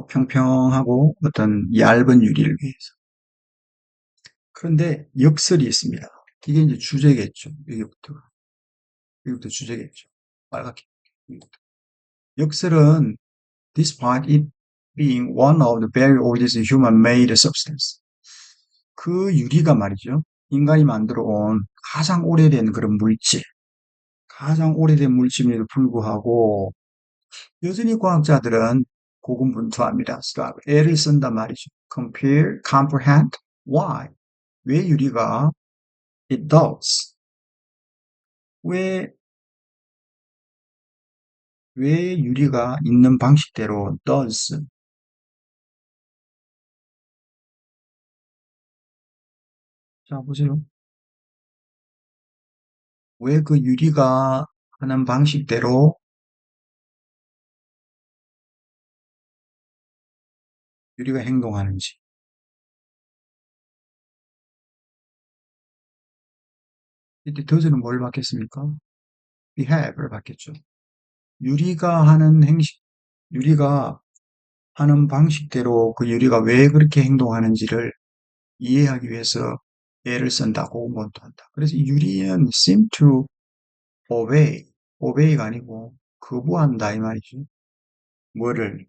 평평하고 어떤 얇은 유리를 위해서. 그런데 역설이 있습니다. 이게 이제 주제겠죠. 여기부터 주제겠죠. 빨갛게. 역설은 despite it being one of the very oldest human-made substance. 그 유리가 말이죠. 인간이 만들어 온 가장 오래된 그런 물질, 가장 오래된 물질임에도 불구하고 여전히 과학자들은 고군분투합니다. 애를 쓴단 말이죠. compare, comprehend, why? 왜 유리가 it does? 왜, 왜 유리가 있는 방식대로 does? 자, 보세요. 왜 그 유리가 하는 방식대로 유리가 행동하는지. 이때 does는 뭘 받겠습니까? behave를 받겠죠. 유리가 하는 행식, 유리가 하는 방식대로 그 유리가 왜 그렇게 행동하는지를 이해하기 위해서 애를 쓴다고 원한다. 그래서 유리는 seem to obey가 아니고 거부한다 이 말이죠. 뭐를?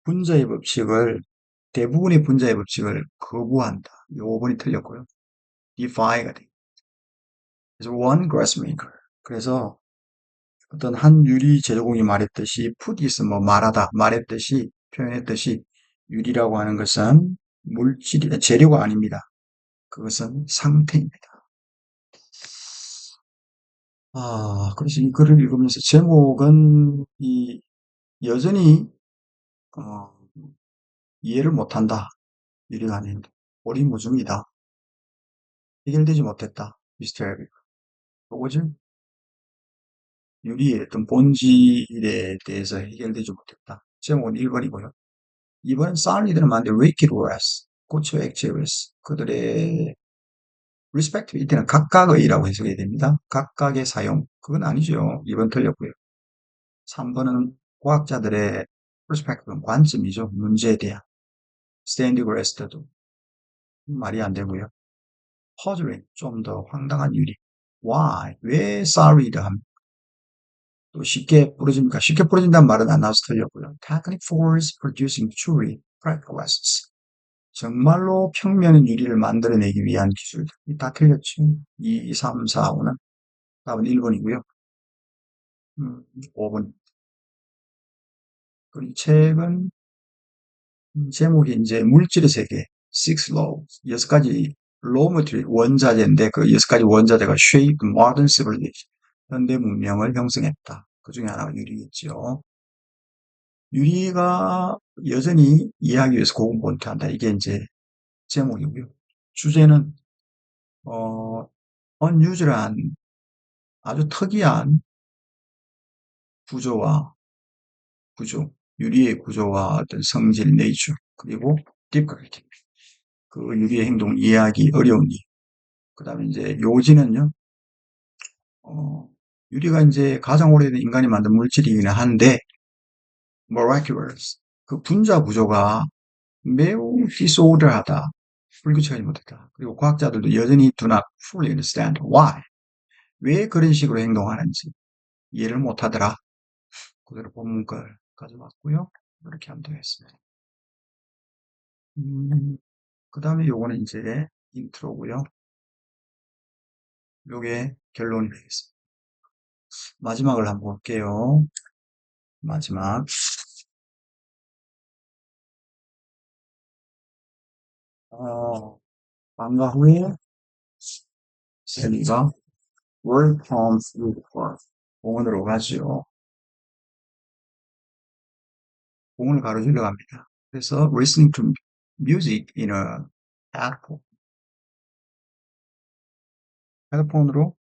분자의 법칙을 대부분의 분자의 법칙을 거부한다. 이 5번이 틀렸고요. defy가 돼. 그래서 one glassmaker. 그래서 어떤 한 유리 제조공이 말했듯이 put is 뭐 말하다 말했듯이 표현했듯이 유리라고 하는 것은 물질이 재료가 아닙니다. 그것은 상태입니다. 그래서 이 글을 읽으면서 제목은 여전히 어, 이해를 못한다. 유리가 아닌데 오리무중이다. 해결되지 못했다. 미스터리. 그거지? 유리의 어떤 본질에 대해서 해결되지 못했다. 제목은 1번이고요. 2번은 쌀이들은 많은데 wicked was, 고쳐 액체was. 그들의 respect 이때는 각각의라고 해석해야 됩니다. 각각의 사용. 그건 아니죠. 2번 틀렸고요. 3번은 과학자들의 perspective는 관점이죠. 문제에 대한. stand rest도 말이 안 되고요. puzzling, 좀 더 황당한 유리. why, 왜 쌀이다 합니까? 또 쉽게 부러집니까? 쉽게 부러진다는 말은 안 나와서 틀렸고요. technique force producing jewelry practices. 정말로 평면 유리를 만들어내기 위한 기술. 다 틀렸죠. 2, 3, 4, 5는. 답은 1번이고요. 5번. 그리고 이 책은 제목이 이제 물질의 세계, Six Laws, 6가지 raw material, 원자재인데 그 6가지 원자재가 shape modern civilization, 현대 문명을 형성했다. 그 중에 하나가 유리겠죠. 유리가 여전히 이해하기 위해서 고군분투한다. 이게 이제 제목이고요. 주제는 unusual한 아주 특이한 구조와 구조, 유리의 구조와 어떤 성질, 네이처, 그리고 difficulty, 그 유리의 행동을 이해하기 어려운 이유. 그 다음에 이제 요지는요, 유리가 이제 가장 오래된 인간이 만든 물질이긴 한데, miraculous, 그 분자 구조가 매우 disorder하다, 불규칙하지 못했다. 그리고 과학자들도 여전히 do not fully understand why, 왜 그런 식으로 행동하는지 이해를 못하더라. 그대로 본문걸 가져왔고요. 이렇게 하면 되겠습니다. 그 다음에 요거는 이제 인트로고요. 요게 결론이 되겠습니다. 마지막을 한번 볼게요. 마지막. 방과 후에 셀리가 Word Comes with Her. 공원으로 가죠. 공원을 가로질러 갑니다. 그래서 listening to music in a headphone. 헤드폰으로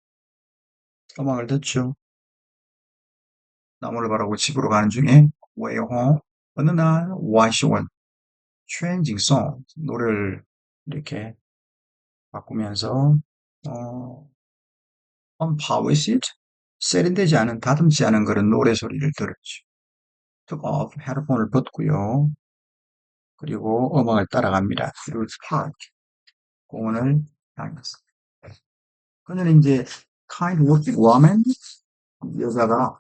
음악을 듣죠. 나무를 바라고 집으로 가는 중에 way home 어느 날 while she was changing song 노래를 이렇게 바꾸면서 unpolished 세련되지 않은 다듬지 않은 그런 노래 소리를 들었죠. took off 헤드폰을 벗고요. 그리고 음악을 따라갑니다. 그리고 park 공원을 향했습니다. 그녀는 이제 kind working woman 여자가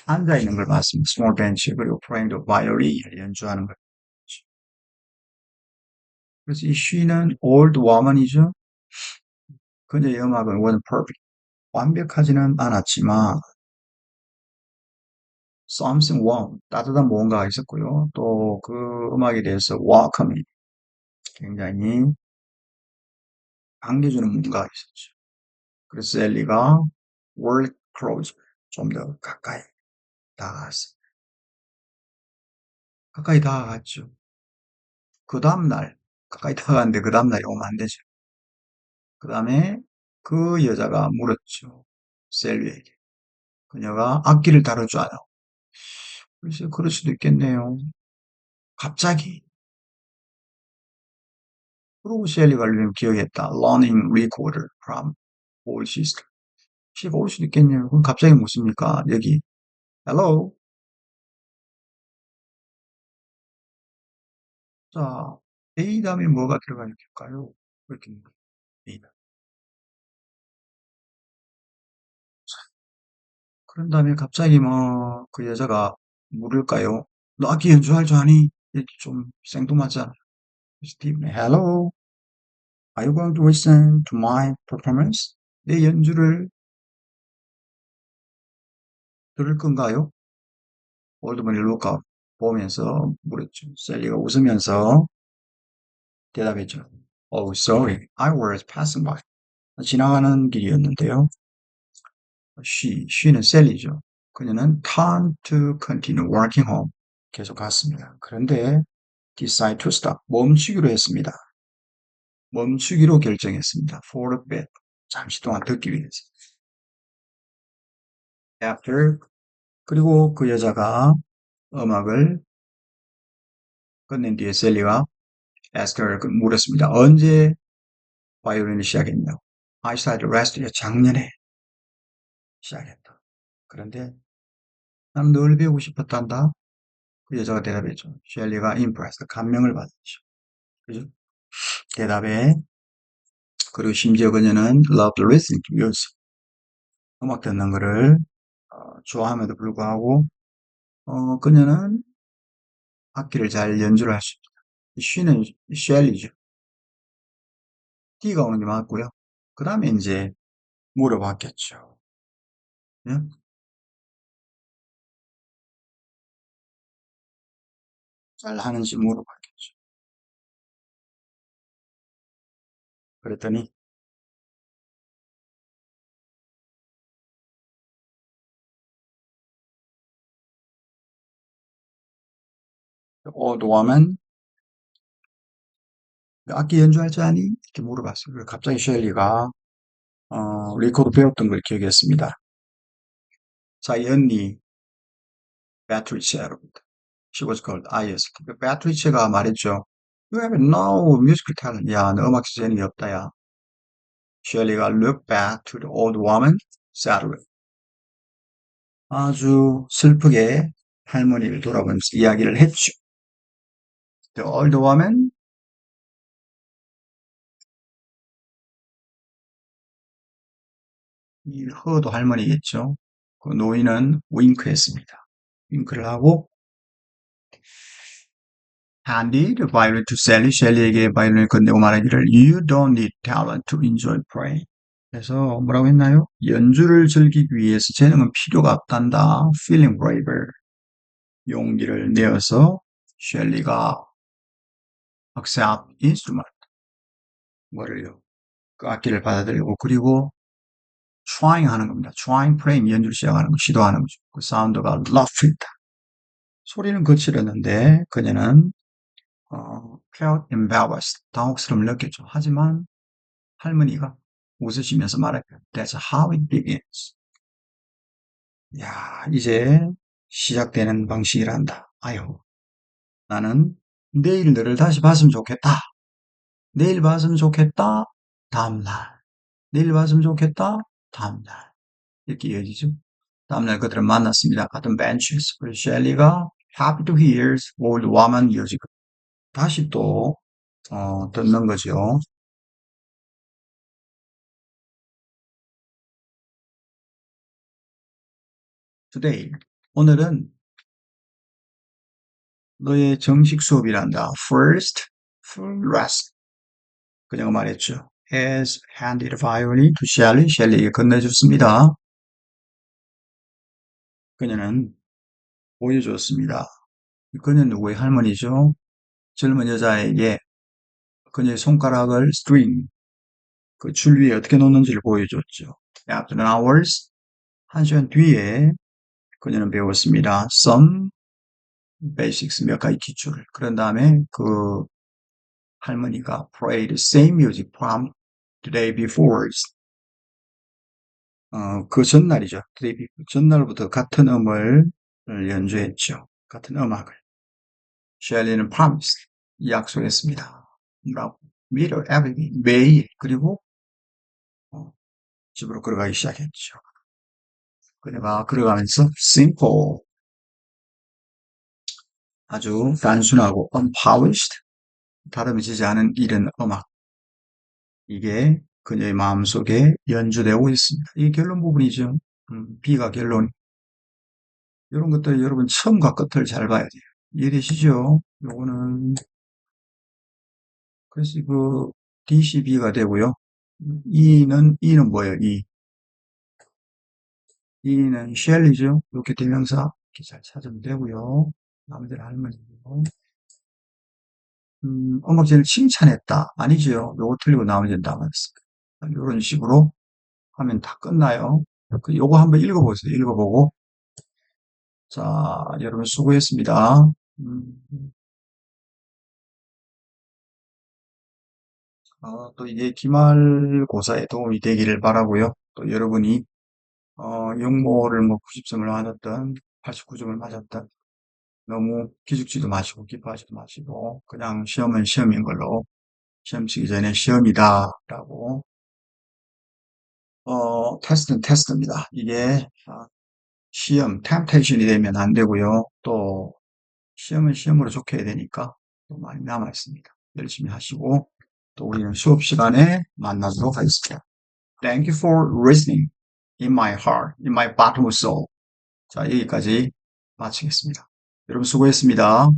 앉아 있는 걸 봤습니다. small bench 그리고 playing the violin 연주하는 걸. 그래서 이 she는 old woman이죠. 그녀의 음악은 wasn't perfect. 완벽하지는 않았지만 something warm, 따뜻한 무언가가 있었고요. 또 그 음악에 대해서 welcoming, 굉장히 반겨주는 뭔가가 있었죠. 그래서 엘리가 work closer, 좀 더 가까이 다가갔습니다. 가까이 다가갔죠. 그 다음날, 가까이 다가갔는데 그 다음날이 오면 안 되죠. 그 다음에 그 여자가 물었죠. 셀리에게. 그녀가 악기를 다룰 줄 알아. 글쎄, 그럴 수도 있겠네요. 갑자기. 그러고 셀리가 기억했다. Learning recorder from old sister. 피가 올 수도 있겠네요. 그럼 갑자기 묻습니까? 여기. Hello. 자, A 다음에 뭐가 들어가 있을까요? 이렇게 A. 그런 다음에 갑자기 뭐 그 여자가 물을까요? 너 악기 연주할 줄 아니? 이렇게 좀 생뚱맞잖아. Steve, hello. Are you going to listen to my performance? 내 연주를 들을 건가요? 올드머니 루크아웃 보면서 물었죠. 셀리가 웃으면서 대답했죠. Oh, sorry. I was passing by. 지나가는 길이었는데요. she는 셀리죠. 그녀는 turned to continue walking home. 계속 갔습니다. 그런데 decide to stop. 멈추기로 했습니다. 멈추기로 결정했습니다. for a bit. 잠시 동안 듣기 위해서. after. 그리고 그 여자가 음악을 끝낸 뒤에 셀리가 asked her 물었습니다. 언제 바이올린을 시작했냐? I started last year. 작년에 시작했다. 그런데 난 늘 배우고 싶었단다. 그 여자가 대답했죠. 셸리가 impressed. 감명을 받았죠. 그죠? 대답에 그리고 심지어 그녀는 loved listening to music. 음악 듣는 거를 좋아함에도 불구하고 그녀는 악기를 잘 연주를 할 수 있다. she는 셸리죠. D가 오는 게 맞고요. 그 다음에 이제 물어봤겠죠. 예? 잘 하는지 물어봤겠죠. 그랬더니 old woman 악기 연주할 줄 아니? 이렇게 물어봤어요. 그래서 갑자기 셸리가 리코더 배웠던 걸 기억했습니다. 자기 언니 베아트리체로부터. She was called IS. 베아트리체가 말했죠. You have no musical talent. 야, 너 음악 재능이 없다, 야. 셸리가 look back to the old woman sadly. 아주 슬프게 할머니를 돌아보면서 이야기를 했죠. The old woman 이 허도 할머니겠죠. 그 노인은 윙크했습니다. 윙크를 하고 handed the violin to Sally. 셸리에게 바이올린을 건네고 말하기를 You don't need talent to enjoy playing. 그래서 뭐라고 했나요? 연주를 즐기기 위해서 재능은 필요가 없단다. Feeling braver. 용기를 내어서 셸리가 accept instrument. 뭐를요? 그 악기를 받아들이고 그리고 trying 하는 겁니다. trying playing 연주를 시작하는 거, 시도하는 거죠. 그 사운드가 rough이다. 소리는 거칠었는데 그녀는 felt embarrassed. 당혹스러움을 느꼈죠. 하지만 할머니가 웃으시면서 말했죠. That's how it begins. 야, 이제 시작되는 방식이란다. 아유, 나는 내일 너를 다시 봤으면 좋겠다. 내일 봤으면 좋겠다. 다음날. 내일 봤으면 좋겠다. 다음날. 이렇게 이어지죠. 다음날 그들은 만났습니다. 같은 벤치에서. 그래서 셸리가 happy to hear old woman music. 다시 또 듣는 거죠. Today. 오늘은 너의 정식 수업이란다. First full lesson. 그녀가 말했죠. Has handed violin to Shelley. 셸리에게 건네줬습니다. 그녀는 보여주었습니다. 그녀는 누구의 할머니죠? 젊은 여자에게 그녀의 손가락을 string, 그 줄 위에 어떻게 놓는지를 보여줬죠. After an hours, 한 시간 뒤에 그녀는 배웠습니다. Some basics, 몇 가지 기초를. 그런 다음에 그 할머니가 played the same music from the day before. 그 전날이죠. 전날부터 같은 음을 연주했죠. 같은 음악을. 셸리는 promised, 약속했습니다. 뭐라고? Meet her every day, 매일. 그리고 집으로 걸어가기 시작했죠. 그녀가 걸어가면서 simple, 아주 단순하고 unpolished, 다듬어지지 않은 이런 음악. 이게 그녀의 마음속에 연주되고 있습니다. 이게 결론 부분이죠. B가 결론. 이런 것들 여러분 처음과 끝을 잘 봐야 돼요. 이해되시죠? 요거는 그래서 그 DCB가 되고요. E는 뭐예요? E는 쉘이죠. 이렇게 대명사 이렇게 잘 찾으면 되고요. 나머지는 할머니고. 음악제를 칭찬했다. 아니죠. 요거 틀리고 나머지는 다 맞습니다. 이런 식으로 하면 다 끝나요. 요거 한번 읽어보세요. 읽어보고. 자, 여러분 수고했습니다. 또 이게 기말고사에 도움이 되기를 바라고요. 또 여러분이 영모를 뭐 90점을 맞았던 89점을 맞았던 너무 기죽지도 마시고 기뻐하지도 마시고 그냥 시험은 시험인 걸로 시험 치기 전에 시험이다라고 테스트는 테스트입니다. 이게 시험, 템테이션이 되면 안 되고요. 또 시험은 시험으로 좋게 해야 되니까 또 많이 남아 있습니다. 열심히 하시고 또 우리는 수업 시간에 만나도록 하겠습니다. Thank you for listening in my heart, in my bottom of soul. 자, 여기까지 마치겠습니다. 여러분 수고했습니다.